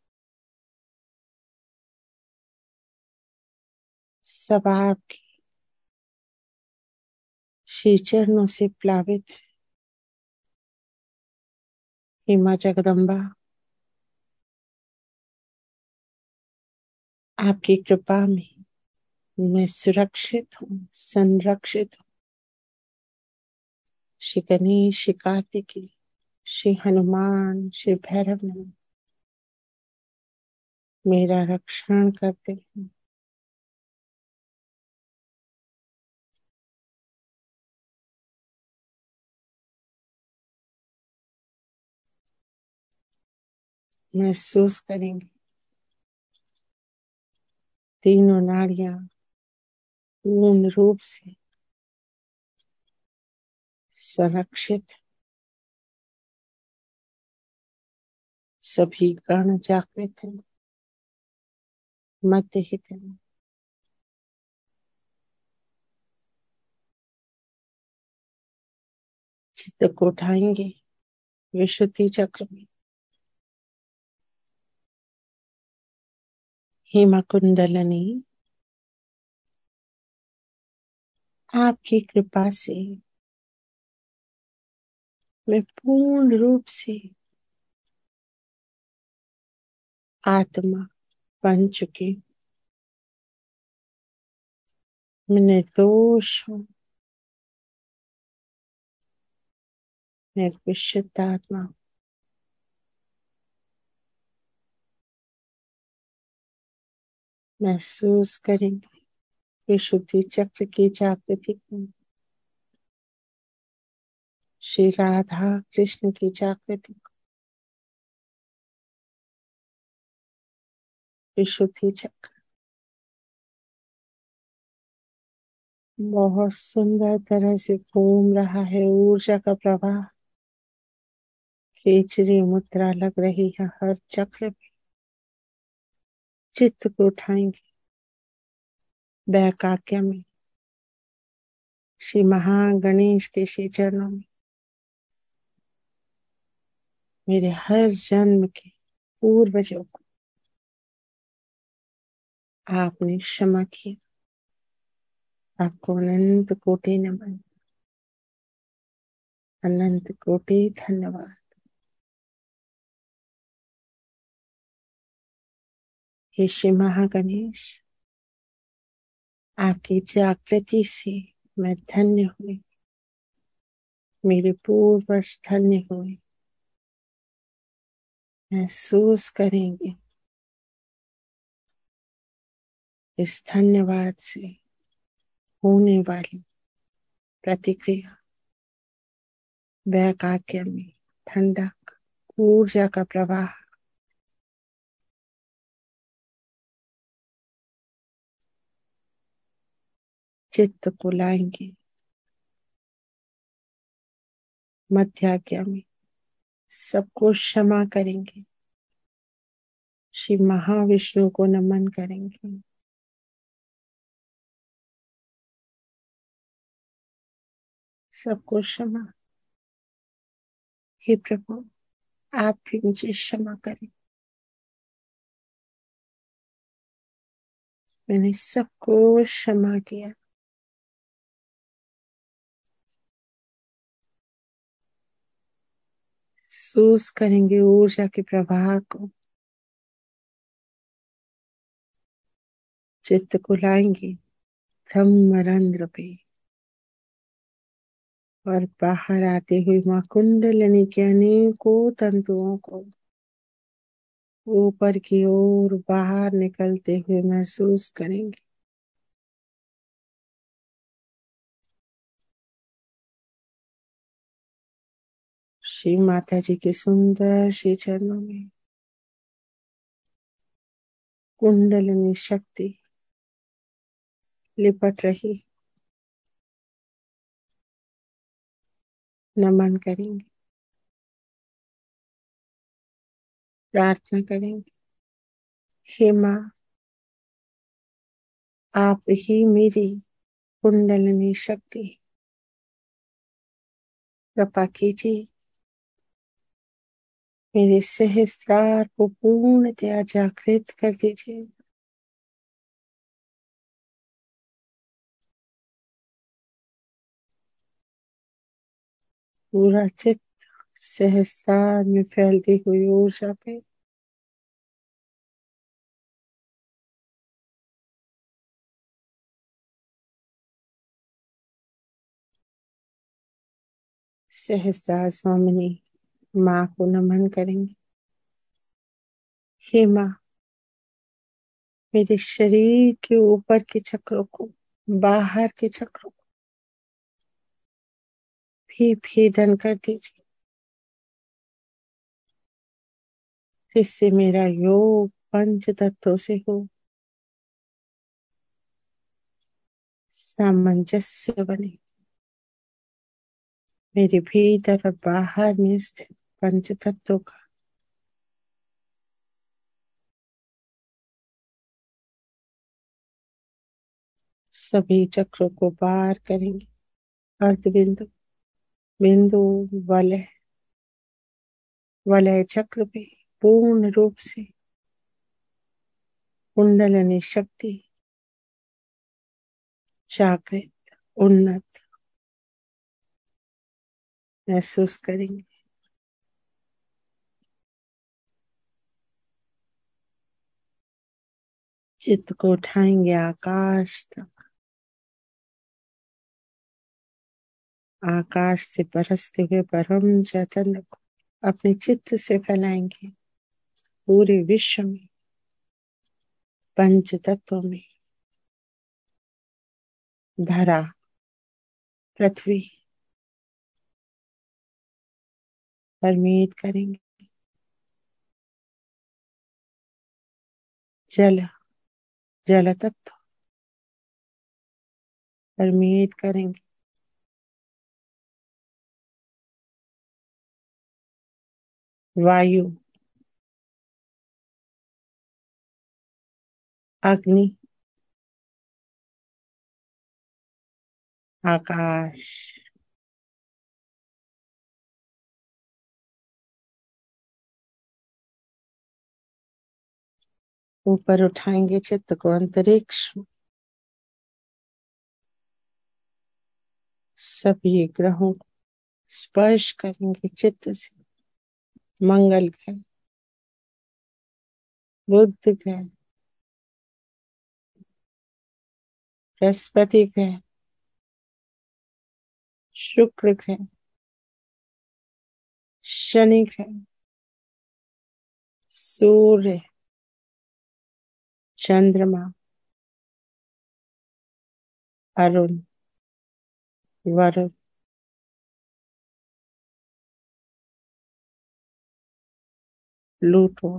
सब आपके श्री चरणों से प्लावित है। हे माँ जगदम्बा आपकी कृपा में मैं सुरक्षित हूँ, संरक्षित हूँ। श्री गणेश श्री कार्तिकेय श्री हनुमान श्री भैरव ने मेरा रक्षण करते हैं। महसूस करेंगे तीनों नाड़ियां पूर्ण रूप से संरक्षित, सभी गण जागृत हैं। मध्य हृदय में चित्त को उठाएंगे विशुद्धि चक्र में। हेमा कुंडलनी आपकी कृपा से मैं पूर्ण रूप से आत्मा बन चुकी, मैं निर्दोष हूँ, मैं एक विशुद्ध आत्मा हूँ। महसूस करेंगे विशुद्धि चक्र की जागृति को, श्री राधा कृष्ण की जागृति को। विशुद्धि चक्र बहुत सुंदर तरह से घूम रहा है, ऊर्जा का प्रवाह केचरी मुद्रा लग रही है हर चक्र पे। चित्त को उठाएंगे बैकाक्य में श्री महागणेश के श्री चरणों में। मेरे हर जन्म के पूर्वजों को आपने क्षमा किया, आपको अनंत कोटि नमन, अनंत कोटि धन्यवाद। हे श्री महागणेश, आपकी जागृति से मैं धन्य हुई, मेरे पूर्वज धन्य हुए। महसूस करेंगे इस धन्यवाद से होने वाली प्रतिक्रिया। वैकाग्य में ठंडक, ऊर्जा का प्रवाह। चित्त को लाएंगे मध्याज्ञा में, सबको क्षमा करेंगे, श्री महाविष्णु को नमन करेंगे। सबको क्षमा। हे प्रभु, आप भी मुझे क्षमा करें, मैंने सबको क्षमा किया। महसूस करेंगे ऊर्जा के प्रवाह को। चित्त को लाएंगे ब्रह्मरंध्र पे और बाहर आते हुए मां कुंडलिनी के अनेकों तंतुओं को ऊपर की ओर बाहर निकलते हुए महसूस करेंगे। श्री माता जी के सुंदर श्री चरणों में कुंडलिनी शक्ति लिपट रही। नमन करेंगे, प्रार्थना करेंगे। हे माँ, आप ही मेरी कुंडलिनी शक्ति, कृपा कीजिए, मेरे सहस्त्रार को पूर्णतया जागृत कर दीजिए। पूरा चित्त सहस्त्रार में फैलती हुई ऊर्जा पे सहस्त्रार स्वामिनी माँ को नमन करेंगे। हे माँ, मेरे शरीर के ऊपर के चक्रों को, बाहर के चक्रों को भी भेदन कर दीजिए, जिससे मेरा योग पंच तत्वों से हो, सामंजस्य बने। मेरे भीतर और बाहर में स्थित पंच तत्वों का सभी चक्रों को पार करेंगे। अर्ध बिंदु, बिंदु, वलय, वलय चक्र पे पूर्ण रूप से कुंडलिनी शक्ति जागृत, उन्नत महसूस करेंगे। चित्त को उठाएंगे आकाश तक, आकाश से बरसते हुए परम चैतन्य को अपने चित्त से फैलाएंगे। पूरे विश्व में, पंच तत्वों में, धरा, पृथ्वी परमीट करेंगे। जल, जल तत्व परमीट करेंगे। वायु, अग्नि, आकाश, ऊपर उठाएंगे चित्त को अंतरिक्ष में, सभी ग्रहों को स्पर्श करेंगे चित्त से। मंगल ग्रह, बुध ग्रह, बृहस्पति ग्रह, शुक्र ग्रह, शनि ग्रह, सूर्य, चंद्रमा, अरुण, वरुण, प्लूटो,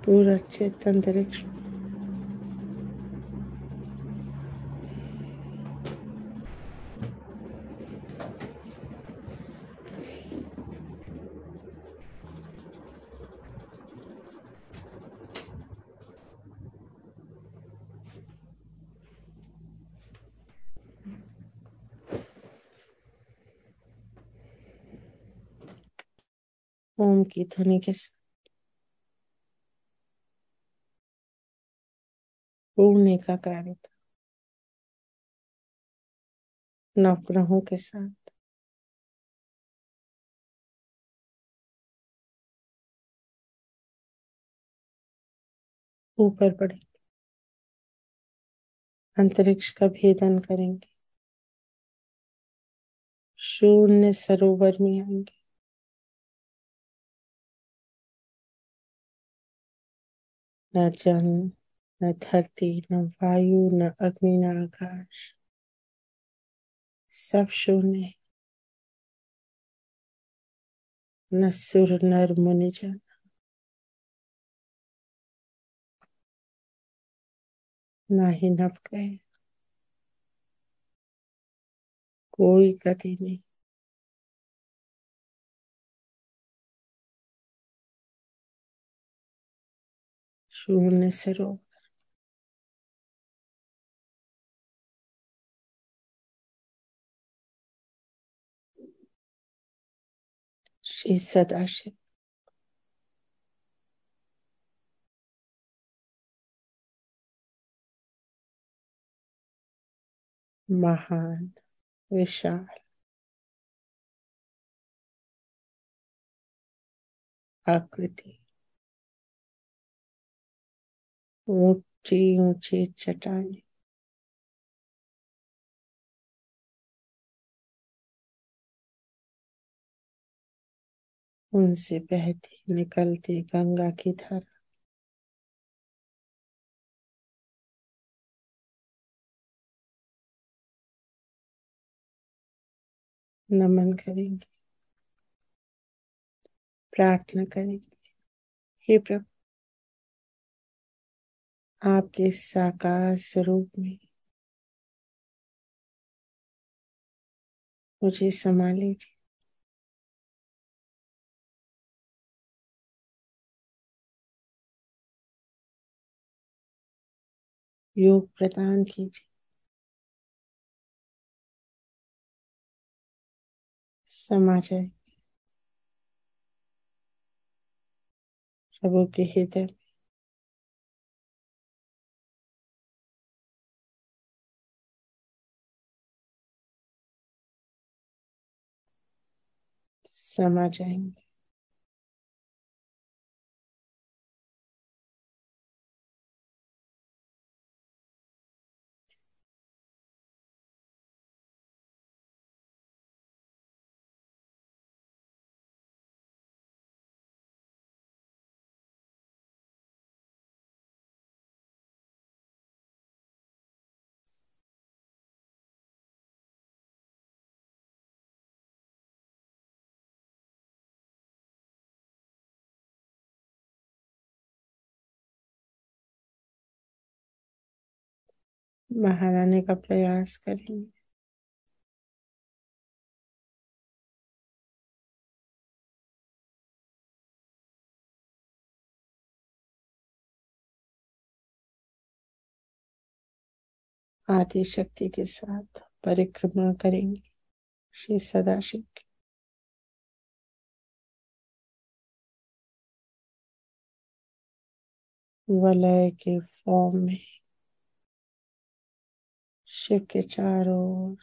पूरा चित्त अंतरिक्ष ओम की ध्वनि के साथ पूर्ण एकाग्रता, नवग्रहों के साथ ऊपर बढ़े, अंतरिक्ष का भेदन करेंगे, शून्य सरोवर में आएंगे, न जल, न धरती, न वायु, न अग्नि, न आकाश, सब शून्य, न सुर नर मुनि जन, न ही नवग्रह, कोई गति नहीं, शून्य सरोवर, श्री सदाशिव महान, विशाल, आकृति, ऊंची ऊंची चट्टानें, उनसे बहती निकलती गंगा की धारा, नमन करेंगे, प्रार्थना करेंगे। हे प्रभु, आपके साकार स्वरूप में मुझे संभाल लीजिए, योग प्रदान कीजिए, समा जाए प्रभु के हृदय में, समा जाएंगे। बाहर आने का प्रयास करेंगे। आदि शक्ति के साथ परिक्रमा करेंगे श्री सदाशिव की। वलय के फॉर्म में शिव के चारों ओर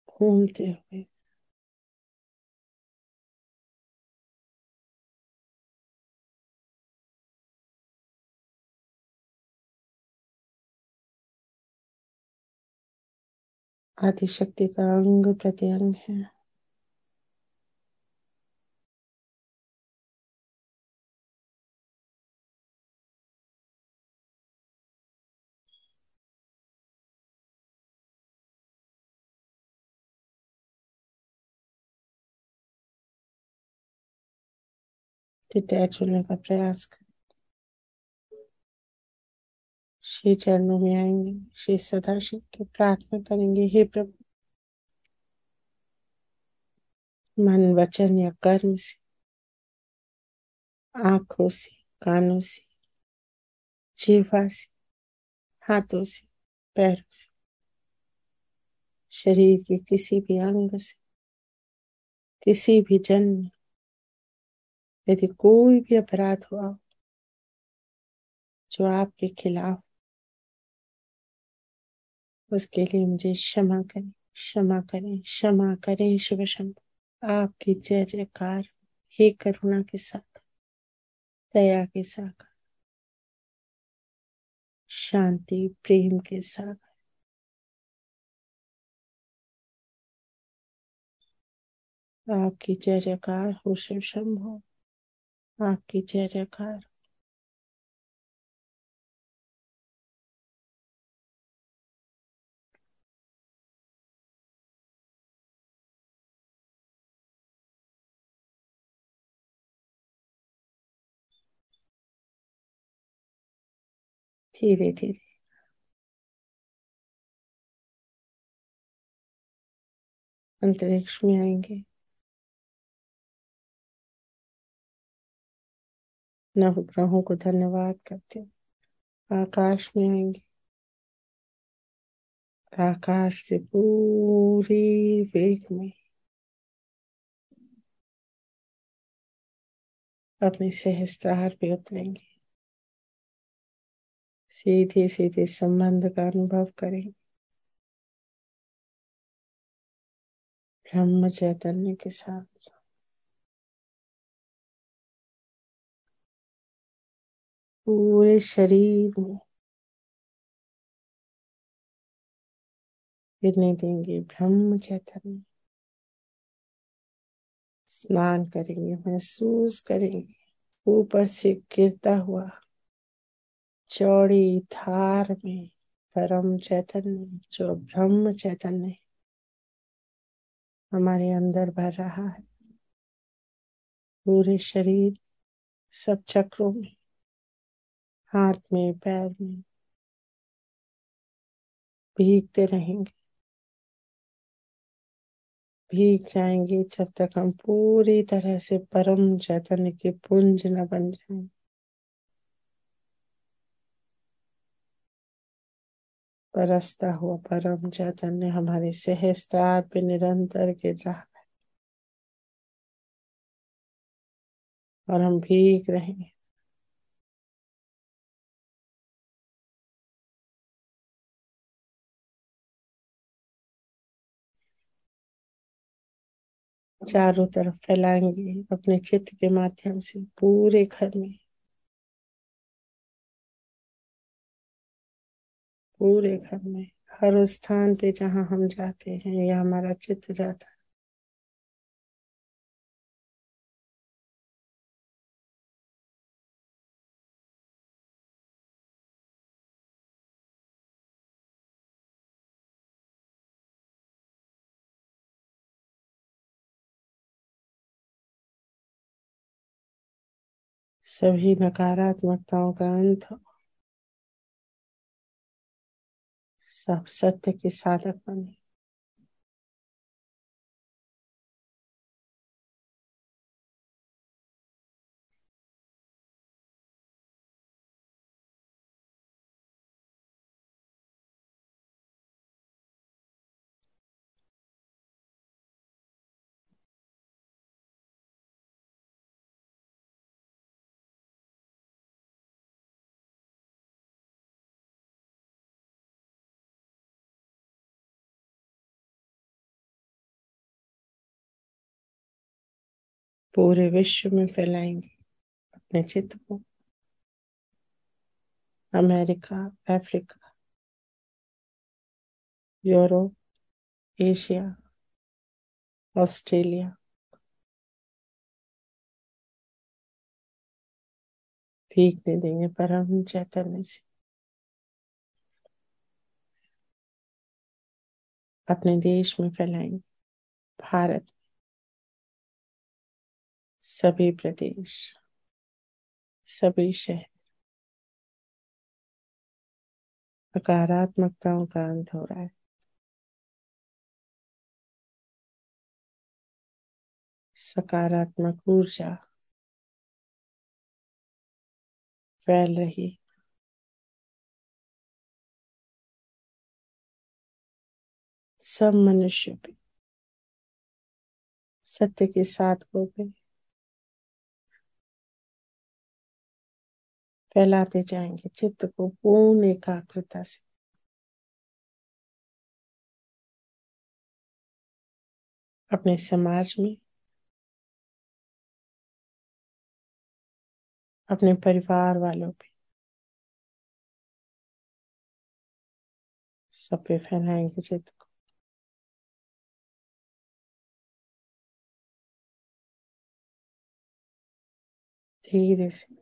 घूमते हुए आदि शक्ति का अंग प्रत्यंग है। डिटैच होने का प्रयास करें। श्री चरणों में आएंगे, श्री सदाशिव की प्रार्थना करेंगे, हे प्रभु, मन वचन या कर्म से, आंखों से, कानों से, जीवा से, हाथों से, पैरों से, शरीर के किसी भी अंग से, किसी भी जन्म, यदि कोई भी अपराध हुआ हो जो आपके खिलाफ, उसके लिए मुझे क्षमा करें, क्षमा करें, क्षमा करें। शिव शंभु, आपकी जय जयकार, हे करुणा के साथ, दया के साथ, शांति प्रेम के साथ। आपकी जय जयकार हो शिव शंभु, आपकी जय जयकार। धीरे धीरे अंतरिक्ष में आएंगे, नवग्रहों को धन्यवाद करते हुए आकाश में आएंगे, आकाश से पूरी वेग में अपने सहस्त्रार पे उतरेंगे, सीधे सीधे संबंध का अनुभव करेंगे ब्रह्म चैतन्य के साथ। पूरे शरीर में गिरने देंगे ब्रह्म चैतन्य। स्नान करेंगे, महसूस करेंगे ऊपर से गिरता हुआ चौड़ी धार में परम चैतन्य, जो ब्रह्म चैतन्य है, हमारे अंदर भर रहा है। पूरे शरीर, सब चक्रों में, हाथ में, पैर में भीगते रहेंगे, भीग जाएंगे जब तक हम पूरी तरह से परम चैतन्य के पुंज न बन जाएं। बरसता हुआ परम चैतन्य हमारे सहस्त्रार पे निरंतर गिर रहा है और हम भीग रहे हैं। चारों तरफ फैलाएंगे अपने चित्त के माध्यम से पूरे घर में, पूरे घर में, हर उस स्थान पे जहां हम जाते हैं या हमारा चित्त जाता है। सभी नकारात्मकताओं का अंत हो, सब सत्य के साधक बने। पूरे विश्व में फैलाएंगे अपने चित्र को। America, Africa, Europe, Asia, Australia, भीगने देंगे परम चैतन्य से। अपने देश में फैलाएंगे, भारत, सभी प्रदेश, सभी शहर। नकारात्मकताओं का अंत हो रहा है। सकारात्मक ऊर्जा फैल रही। सब मनुष्य भी सत्य के साथ हो गए, फैलाते जाएंगे चित्त को पूर्ण एकाग्रता से। अपने समाज में, अपने परिवार वालों पे, सब पे फैलाएंगे चित्त को। धीरे से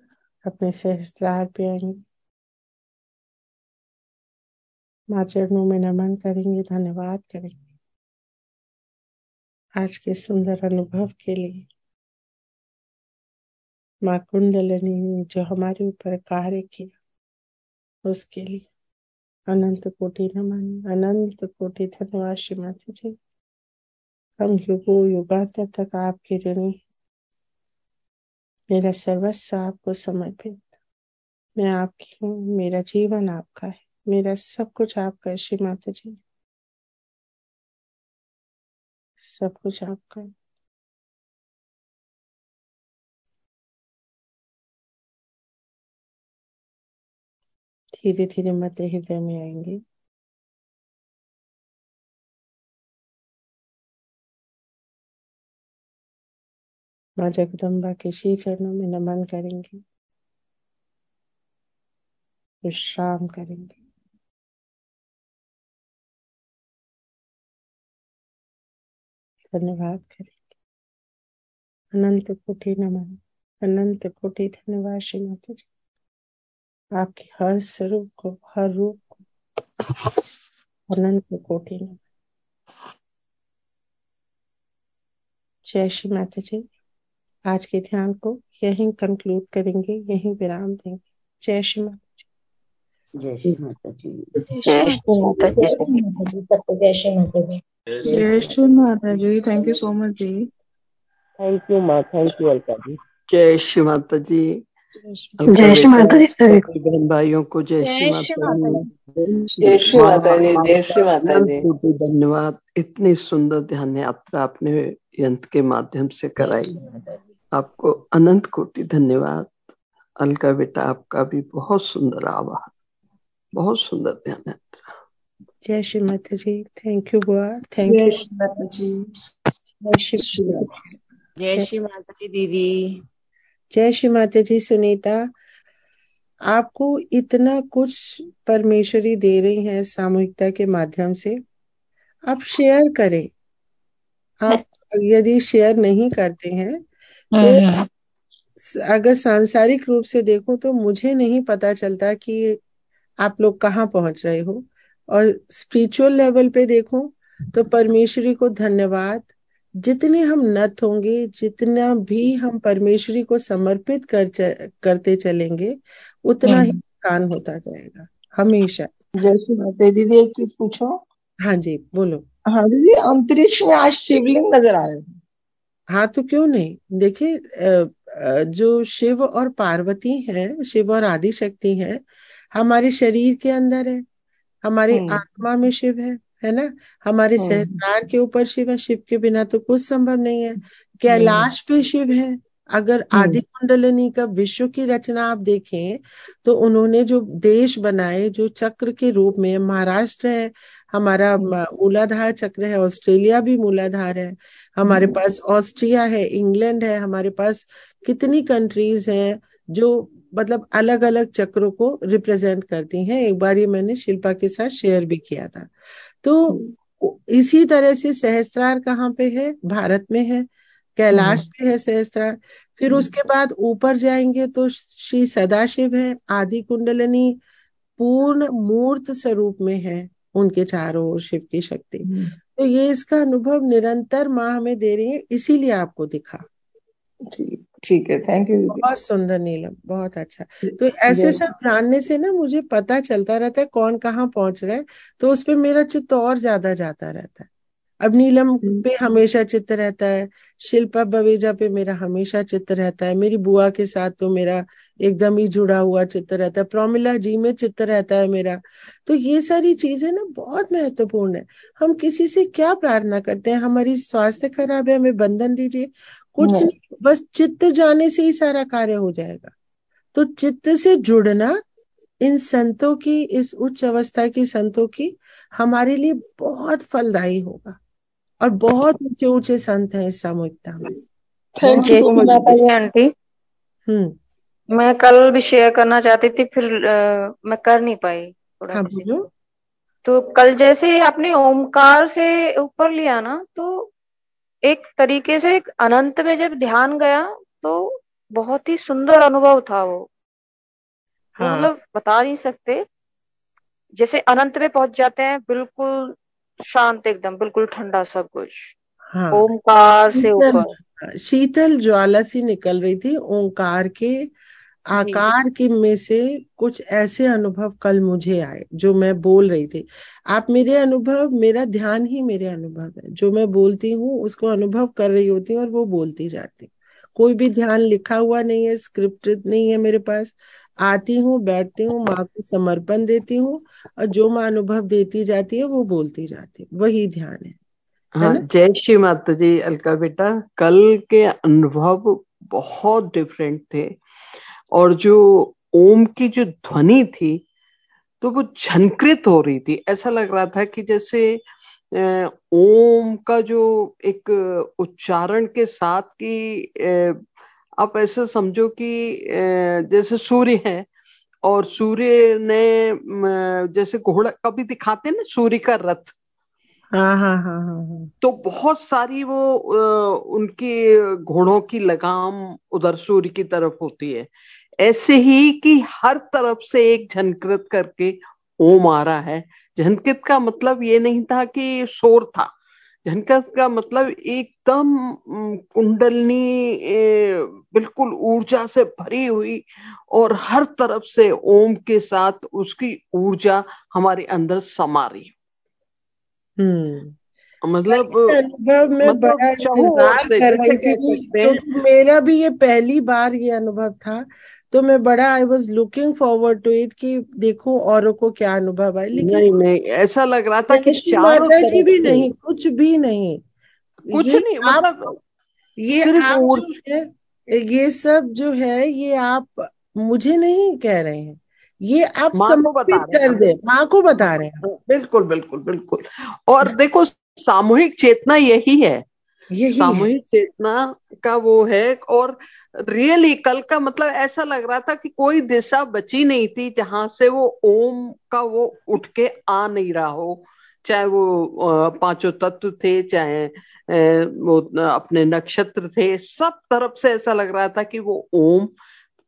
अपने सहस्त्रार पे आएंगे, माँ चरणों में नमन करेंगे, धन्यवाद करेंगे आज के सुंदर अनुभव के लिए। माँ कुंडलिनी ने जो हमारे ऊपर कार्य किया उसके लिए अनंत कोटि नमन, अनंत कोटि धन्यवाद श्रीमती जी। हम युगों युगांतर तक आपके ऋणी। मेरा सर्वस्व आपको समर्पित। मैं आपकी हूँ, मेरा जीवन आपका है, मेरा सब कुछ आपका है श्रीमती जी, सब कुछ आपका है। धीरे धीरे मध्य हृदय में आएंगे। माँ जगदम्बा के श्री चरणों में नमन करेंगे, विश्राम करेंगे। धन्यवाद करेंगे। अनंत कोटि नमन, अनंत कोटि धन्यवाद श्रीमती जी। आपके हर स्वरूप को, हर रूप को अनंत कोटि नमन। जय श्री माता जी। आज के ध्यान को यहीं कंक्लूड करेंगे, यहीं विराम देंगे। जय श्री माता जी।
जय श्री माता जी।
जय श्री माता जी। जय श्री माता जी।
जय श्री माता ji. Thank you so much जी।
थैंक यू माँ, थैंक यू अलका जी।
जय श्री माता जी।
जय श्री माता जी सभी को।
बहन भाइयों को जय श्री माता जी।
जय श्री माता जी। जय श्री माता जी।
धन्यवाद। इतनी सुंदर ध्यान यात्रा आपने यंत्र के माध्यम से कराई, आपको अनंत कोटि धन्यवाद। अलका बेटा, आपका भी बहुत सुंदर आवाज, बहुत सुंदर ध्यान यात्रा।
जय श्री माता जी। थैंक यू बुआ, थैंक यू।
जय श्री माता जी।
जय श्री
जय श्री माता जी दीदी।
जय श्री माता जी। सुनीता, आपको इतना कुछ परमेश्वरी दे रही है सामूहिकता के माध्यम से, आप शेयर करें। आप यदि शेयर नहीं करते हैं तो अगर सांसारिक रूप से देखो तो मुझे नहीं पता चलता कि आप लोग कहाँ पहुंच रहे हो, और स्पिरिचुअल लेवल पे देखो तो परमेश्वरी को धन्यवाद जितने हम नत होंगे, जितना भी हम परमेश्वरी को समर्पित करते चलेंगे, उतना ही कान होता जाएगा हमेशा।
जय श्री माता दीदी, एक चीज पूछो।
हाँ जी, बोलो।
हाँ दीदी, अंतरिक्ष में आज शिवलिंग नजर आ रहे थे।
हाँ, तो क्यों नहीं। देखिए, जो शिव और पार्वती हैं, शिव और आदि शक्ति हैं, हमारे शरीर के अंदर है, हमारी आत्मा में शिव है ना। हमारे सहस्त्रार के ऊपर शिव है, शिव के बिना तो कुछ संभव नहीं है। कैलाश पे शिव है। अगर आदि कुंडलिनी का विश्व की रचना आप देखें तो उन्होंने जो देश बनाए, जो चक्र के रूप में, महाराष्ट्र है हमारा मूलाधार चक्र है, ऑस्ट्रेलिया भी मूलाधार है, हमारे पास ऑस्ट्रिया है, इंग्लैंड है, हमारे पास कितनी कंट्रीज हैं जो मतलब अलग अलग चक्रों को रिप्रेजेंट करती हैं। एक बार ये मैंने शिल्पा के साथ शेयर भी किया था। तो इसी तरह से सहस्त्रार कहाँ पे है? भारत में है। कैलाश पे है सहस्त्रार। फिर उसके बाद ऊपर जाएंगे तो श्री सदाशिव है, आदि कुंडलिनी पूर्ण मूर्त स्वरूप में है, उनके चारों ओर शिव की शक्ति। तो ये इसका अनुभव निरंतर माँ हमें दे रही है, इसीलिए आपको दिखा।
ठीक है, थैंक यू।
बहुत सुंदर नीलम, बहुत अच्छा। तो ऐसे सब जानने से ना मुझे पता चलता रहता है कौन कहाँ पहुंच रहा है, तो उस पे मेरा चित्त और ज्यादा जाता रहता है। अब नीलम पे हमेशा चित्त रहता है, शिल्पा बवेजा पे मेरा हमेशा चित्त रहता है, मेरी बुआ के साथ तो मेरा एकदम ही जुड़ा हुआ चित्त रहता है, प्रमिला जी में चित्त रहता है मेरा। तो ये सारी चीजें ना बहुत महत्वपूर्ण है। हम किसी से क्या प्रार्थना करते हैं? हमारी स्वास्थ्य खराब है, हमें बंधन दीजिए, कुछ नहीं, बस चित्त जाने से ही सारा कार्य हो जाएगा। तो चित्त से जुड़ना इन संतों की, इस उच्च अवस्था की संतों की, हमारे लिए बहुत फलदायी होगा। और बहुत ऊंचे ऊंचे संत हैं इस सामूहिकता में।
थैंक यू सो मच
माता जी। आंटी, मैं कल भी शेयर करना चाहती थी, फिर मैं कर नहीं पाई थोड़ा।
हाँ, बोलो।
तो कल जैसे आपने ओमकार से ऊपर लिया ना, तो एक तरीके से एक अनंत में जब ध्यान गया तो बहुत ही सुंदर अनुभव था वो।
हाँ।
मतलब बता नहीं सकते। जैसे अनंत में पहुंच जाते हैं, बिल्कुल शांत, एकदम बिल्कुल ठंडा सब कुछ।
हाँ,
ओमकार से ऊपर
शीतल ज्वाला सी निकल रही थी ओंकार के आकार के में से। कुछ ऐसे अनुभव कल मुझे आए जो मैं बोल रही थी। आप मेरे अनुभव, मेरा ध्यान ही मेरे अनुभव है। जो मैं बोलती हूँ उसको अनुभव कर रही होती हूँ और वो बोलती जाती। कोई भी ध्यान लिखा हुआ नहीं है, स्क्रिप्टेड नहीं है मेरे पास। आती हूँ, बैठती हूँ, माँ को समर्पण देती हूँ, और जो माँ अनुभव देती जाती है वो बोलती जाती है, वही ध्यान है।
हाँ, जय श्री माता जी। अलका बेटा, कल के अनुभव बहुत डिफरेंट थे, और जो ओम की जो ध्वनि थी तो वो झनकृत हो रही थी। ऐसा लग रहा था कि जैसे ओम का जो एक उच्चारण के साथ की, आप ऐसे समझो कि जैसे सूर्य है, और सूर्य ने जैसे घोड़ा कभी दिखाते हैं ना, सूर्य का रथ।
हाँ हाँ हाँ हाँ।
तो बहुत सारी वो उनकी घोड़ों की लगाम उधर सूर्य की तरफ होती है। ऐसे ही कि हर तरफ से एक झनकृत करके ओम आ रहा है। झनकृत का मतलब ये नहीं था कि शोर था। झनकृत का मतलब एकदम कुंडलनी बिल्कुल ऊर्जा से भरी हुई, और हर तरफ से ओम के साथ उसकी ऊर्जा हमारे अंदर समा रही। मतलब
अनुभव में बड़ा इंतजार कर रही थी, क्योंकि मेरा भी ये पहली बार ये अनुभव था। तो मैं बड़ा I was looking forward to it कि देखो औरों को क्या अनुभव आए। लेकिन
नहीं, ऐसा लग रहा था कि
माता जी भी नहीं, कुछ भी नहीं,
कुछ नहीं, मतलब
ये आप जो है, ये सब जो है, ये आप मुझे नहीं कह रहे हैं, ये आप समर्पित कर दे, माँ को बता रहे हैं।
बिल्कुल बिल्कुल बिल्कुल। और देखो, सामूहिक चेतना यही है, सामूहिक चेतना का वो है। और रियली कल का मतलब ऐसा लग रहा था कि कोई दिशा बची नहीं थी जहां से वो ओम का वो उठ के आ नहीं रहा हो। चाहे वो पांचों तत्व थे, चाहे वो अपने नक्षत्र थे, सब तरफ से ऐसा लग रहा था कि वो ओम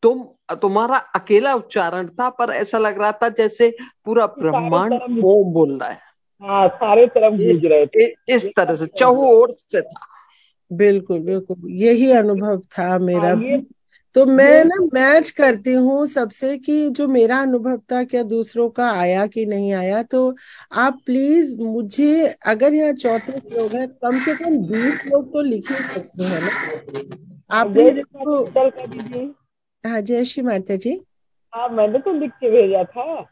तुम्हारा अकेला उच्चारण था, पर ऐसा लग रहा था जैसे पूरा ब्रह्मांड ओम बोल रहा है।
हाँ, सारे तरफ गूंज रहे थे।
इस तरह से चहुओं ओर से था।
बिल्कुल बिल्कुल यही अनुभव था मेरा
हाँ
भी।
ये
तो
ये
मैं ना मैच करती हूँ सबसे कि जो मेरा अनुभव था क्या दूसरों का आया कि नहीं आया। तो आप प्लीज मुझे, अगर यहाँ 34 लोग हैं, कम से कम 20 लोग तो लिख ही सकते हैं ना। आप
जय
प्लीज
श्री
इसको।
माता का दीदी।
हाँ, जय श्री माता जी।
हाँ मैंने तो लिख के भेजा था,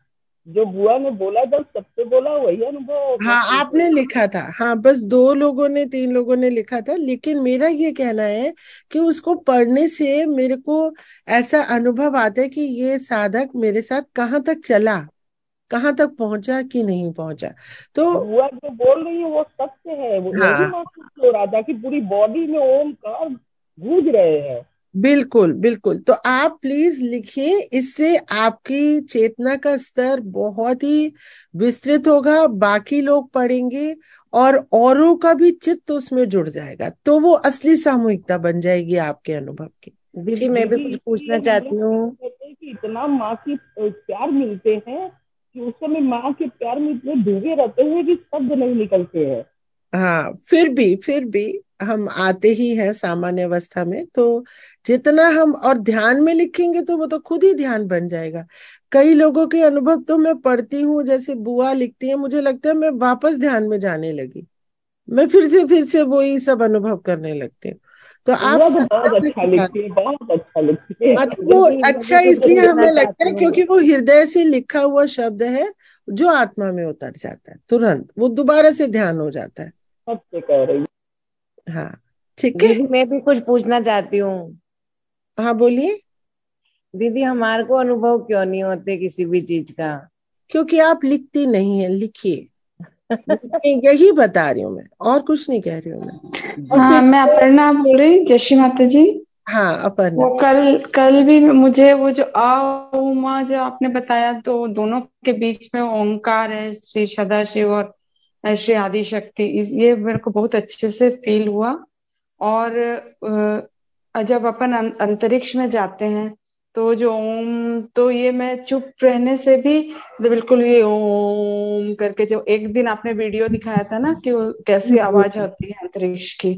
जो बुआ ने बोला जब सबसे बोला वही अनुभव
हाँ,
महसूस
आपने
हुआ।
लिखा था। हाँ, बस 2 लोगों ने 3 लोगों ने लिखा था, लेकिन मेरा ये कहना है कि उसको पढ़ने से मेरे को ऐसा अनुभव आता है कि ये साधक मेरे साथ कहाँ तक चला, कहाँ तक पहुंचा कि नहीं पहुंचा। तो
बुआ जो बोल रही है वो सत्य है, वही
हाँ,
महसूस हो रहा था कि पूरी बॉडी में ओमकार गूंज रहे हैं।
बिल्कुल बिल्कुल। तो आप प्लीज लिखिए, इससे आपकी चेतना का स्तर बहुत ही विस्तृत होगा, बाकी लोग पढ़ेंगे और औरों का भी चित्त उसमें जुड़ जाएगा, तो वो असली सामूहिकता बन जाएगी आपके अनुभव की।
दीदी
ठीक
मैं
है।
भी
दीदी
कुछ
इसलिए
पूछना
हम लोग
चाहती हूँ।
कहते हैं कि इतना माँ की प्यार मिलते हैं कि उस समय माँ के प्यार में इतने डूबे रहते हैं कि शब्द नहीं निकलते हैं।
हाँ, फिर भी हम आते ही हैं सामान्य अवस्था में। तो जितना हम और ध्यान में लिखेंगे तो वो तो खुद ही ध्यान बन जाएगा। कई लोगों के अनुभव तो मैं पढ़ती हूँ, जैसे बुआ लिखती है, मुझे लगता है मैं वापस ध्यान में जाने लगी, मैं फिर से वही सब अनुभव करने लगती हूँ। तो आप
बुआ तो बहुत
साधना
अच्छा
की बात।
लिखती है, बहुत अच्छा लिखती है।
हाँ, तो वो
दीदी मैं भी
अच्छा
कुछ
इसलिए
पूछना
हमें लगता
चाहती
है
हूँ।
क्योंकि वो हृदय से लिखा हुआ शब्द है, जो आत्मा में उतर जाता है तुरंत, वो दोबारा से ध्यान हो जाता है।
सत्य कह रही।
हाँ, ठीक है।
दीदी मैं भी कुछ पूछना चाहती हूँ।
हाँ, बोलिए।
दीदी हमारे को अनुभव क्यों नहीं होते किसी भी चीज का?
क्योंकि आप लिखती नहीं है, लिखिए। यही बता रही हूँ मैं, और कुछ नहीं कह रही हूँ मैं। और
हाँ,
फिर
मैं अपर्णा बोल रही, जय श्री माता जी।
हाँ, अपर्णा।
वो कल कल भी मुझे वो जो आ उ मा जो आपने बताया, तो दोनों के बीच में ओंकार है, श्री सदाशिव और श्री आदि शक्ति, ये मेरे को बहुत अच्छे से फील हुआ। और जब अपन अंतरिक्ष में जाते हैं तो जो ओम, तो ये मैं चुप रहने से भी बिल्कुल ये ओम करके, जो एक दिन आपने वीडियो दिखाया था ना कि वो कैसी आवाज होती है अंतरिक्ष की,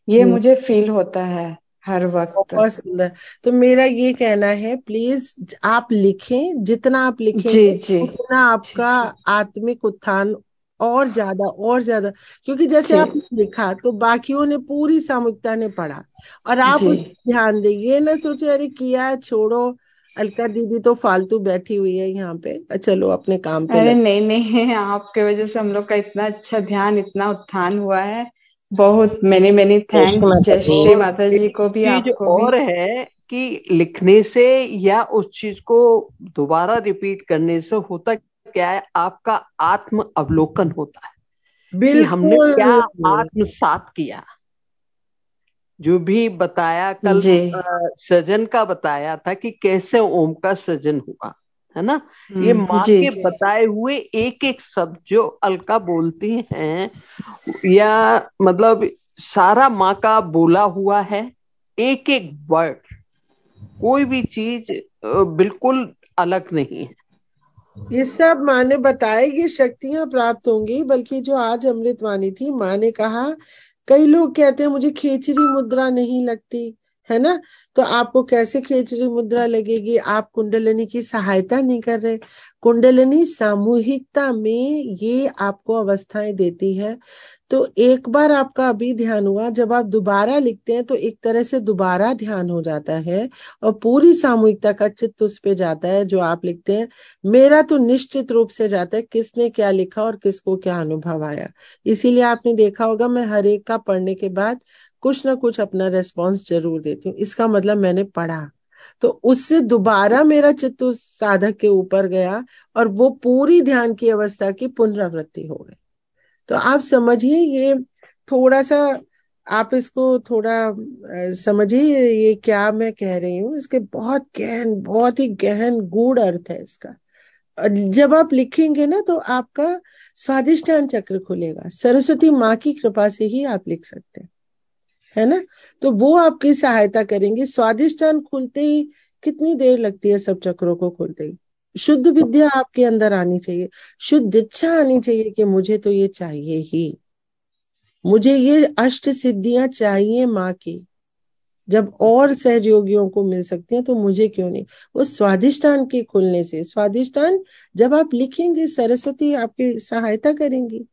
ये
हम्म,
मुझे फील होता है हर वक्त।
बहुत सुंदर। तो मेरा ये कहना है, प्लीज आप लिखें, जितना आप
जी
लिखेंगे
जी
उतना
जी
आपका आत्मिक उत्थान और ज्यादा। क्योंकि जैसे
जी
आपने लिखा तो बाकियों ने, पूरी सामूहिकता ने पढ़ा, और आप
जी।
उस पर ध्यान दें, ये ना सोचे अरे किया छोड़ो, अलका दीदी तो फालतू बैठी हुई है यहाँ पे, चलो अपने काम पे
अरे
लग।
नहीं नहीं, आपके वजह से हम लोग का इतना अच्छा ध्यान, इतना उत्थान हुआ है। बहुत मेनी मेनी
जैसे
थैंक्स,
माता
जय
जी,
श्री
और
माता जी
एक
को भी,
चीज
आपको भी।
और है कि लिखने से या उस चीज को दोबारा रिपीट करने से होता क्या है, आपका आत्म अवलोकन होता है कि हमने क्या
बिल्कुल।
आत्मसात किया। जो भी बताया कल
जी।
सृजन का बताया था कि कैसे ओम का सृजन हुआ, है ना। ये माँ
जी
के बताए हुए एक एक शब्द जो अलका बोलती हैं, या मतलब सारा माँ का बोला हुआ है, एक एक वर्ड, कोई भी चीज बिल्कुल अलग नहीं है।
ये सब माँ ने बताया, ये शक्तियां प्राप्त होंगी। बल्कि जो आज अमृतवाणी थी, माँ ने कहा, कई लोग कहते हैं मुझे खेचरी मुद्रा नहीं लगती, है ना। तो आपको कैसे खेचरी मुद्रा लगेगी? आप कुंडलिनी की सहायता नहीं कर रहे। कुंडलिनी सामूहिकता में ये आपको अवस्थाएं देती है। तो एक बार आपका अभी ध्यान हुआ, जब आप दोबारा लिखते हैं तो एक तरह से दोबारा ध्यान हो जाता है, और पूरी सामूहिकता का चित्त उस पे जाता है जो आप लिखते हैं। मेरा तो निश्चित रूप से जाता है किसने क्या लिखा और किसको क्या अनुभव आया। इसीलिए आपने देखा होगा मैं हर एक का पढ़ने के बाद कुछ ना कुछ अपना रेस्पॉन्स जरूर देती हूँ। इसका मतलब मैंने पढ़ा, तो उससे दोबारा मेरा चित्त उस साधक के ऊपर गया, और वो पूरी ध्यान की अवस्था की पुनरावृत्ति हो गई। तो आप समझिए, ये थोड़ा सा, आप इसको थोड़ा समझिए, ये क्या मैं कह रही हूँ, इसके बहुत गहन, बहुत ही गहन गूढ़ अर्थ है इसका। जब आप लिखेंगे ना तो आपका स्वादिष्टान चक्र खुलेगा, सरस्वती माँ की कृपा से ही आप लिख सकते हैं, है ना। तो वो आपकी सहायता करेंगे। स्वादिष्टान खुलते ही कितनी देर लगती है सब चक्रों को खुलते ही? शुद्ध विद्या आपके अंदर आनी चाहिए, शुद्ध इच्छा आनी चाहिए कि मुझे तो ये चाहिए ही। मुझे ये अष्ट सिद्धियां चाहिए माँ की। जब और सहयोगियों को मिल सकती हैं तो मुझे क्यों नहीं। वो स्वादिष्टान के खुलने से, स्वादिष्टान जब आप लिखेंगे सरस्वती आपकी सहायता करेंगी,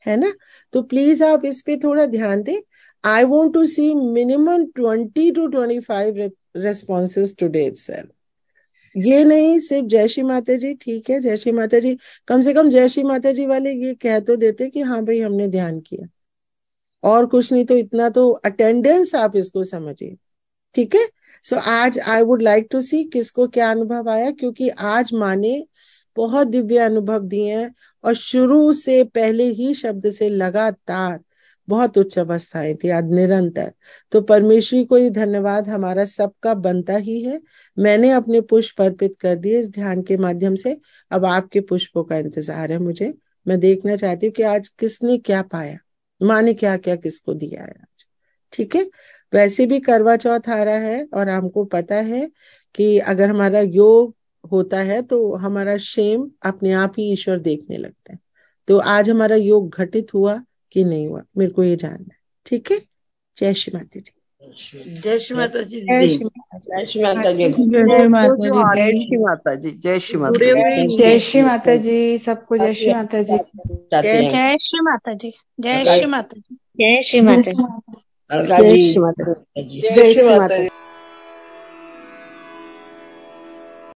है ना। तो प्लीज आप इस पे थोड़ा ध्यान दें। I want to see minimum 20 to 25 responses today sir. ये नहीं सिर्फ जय श्री माता जी, ठीक है जय श्री माता जी, कम से कम जय श्री माता जी वाले ये कह तो देते कि हाँ भाई हमने ध्यान किया, और कुछ नहीं तो इतना तो अटेंडेंस आप इसको समझिए, ठीक है। सो आज आई वुड लाइक टू सी किसको क्या अनुभव आया, क्योंकि आज माँ ने बहुत दिव्य अनुभव दिए हैं और शुरू से पहले ही शब्द से लगातार बहुत उच्च अवस्थाएं थी आज निरंतर। तो परमेश्वरी को ये धन्यवाद हमारा सबका बनता ही है। मैंने अपने पुष्प अर्पित कर दिए इस ध्यान के माध्यम से, अब आपके पुष्पों का इंतजार है मुझे। मैं देखना चाहती हूँ कि आज किसने क्या पाया, माँ ने क्या क्या किसको दिया है आज, ठीक है। वैसे भी करवा चौथ आ रहा है और हमको पता है कि अगर हमारा योग होता है तो हमारा शेम अपने आप ही ईश्वर देखने लगता है। तो आज हमारा योग घटित हुआ कि नहीं हुआ मेरे को ये जानना है, ठीक है। जय श्री माता जी।
जय श्री माता जी।
जय श्री
जय श्री माता जी।
जय माता जी।
जय श्री माता जी। जय श्री माता
जुड़े हुए
जी।
जय श्री माता जी सबको। जय श्री माता जी।
जय श्री माता जी। जय श्री माता जी।
जय श्री माता जी।
अलका
जय
जी।
श्री माता जी।
जय श्री माता जी।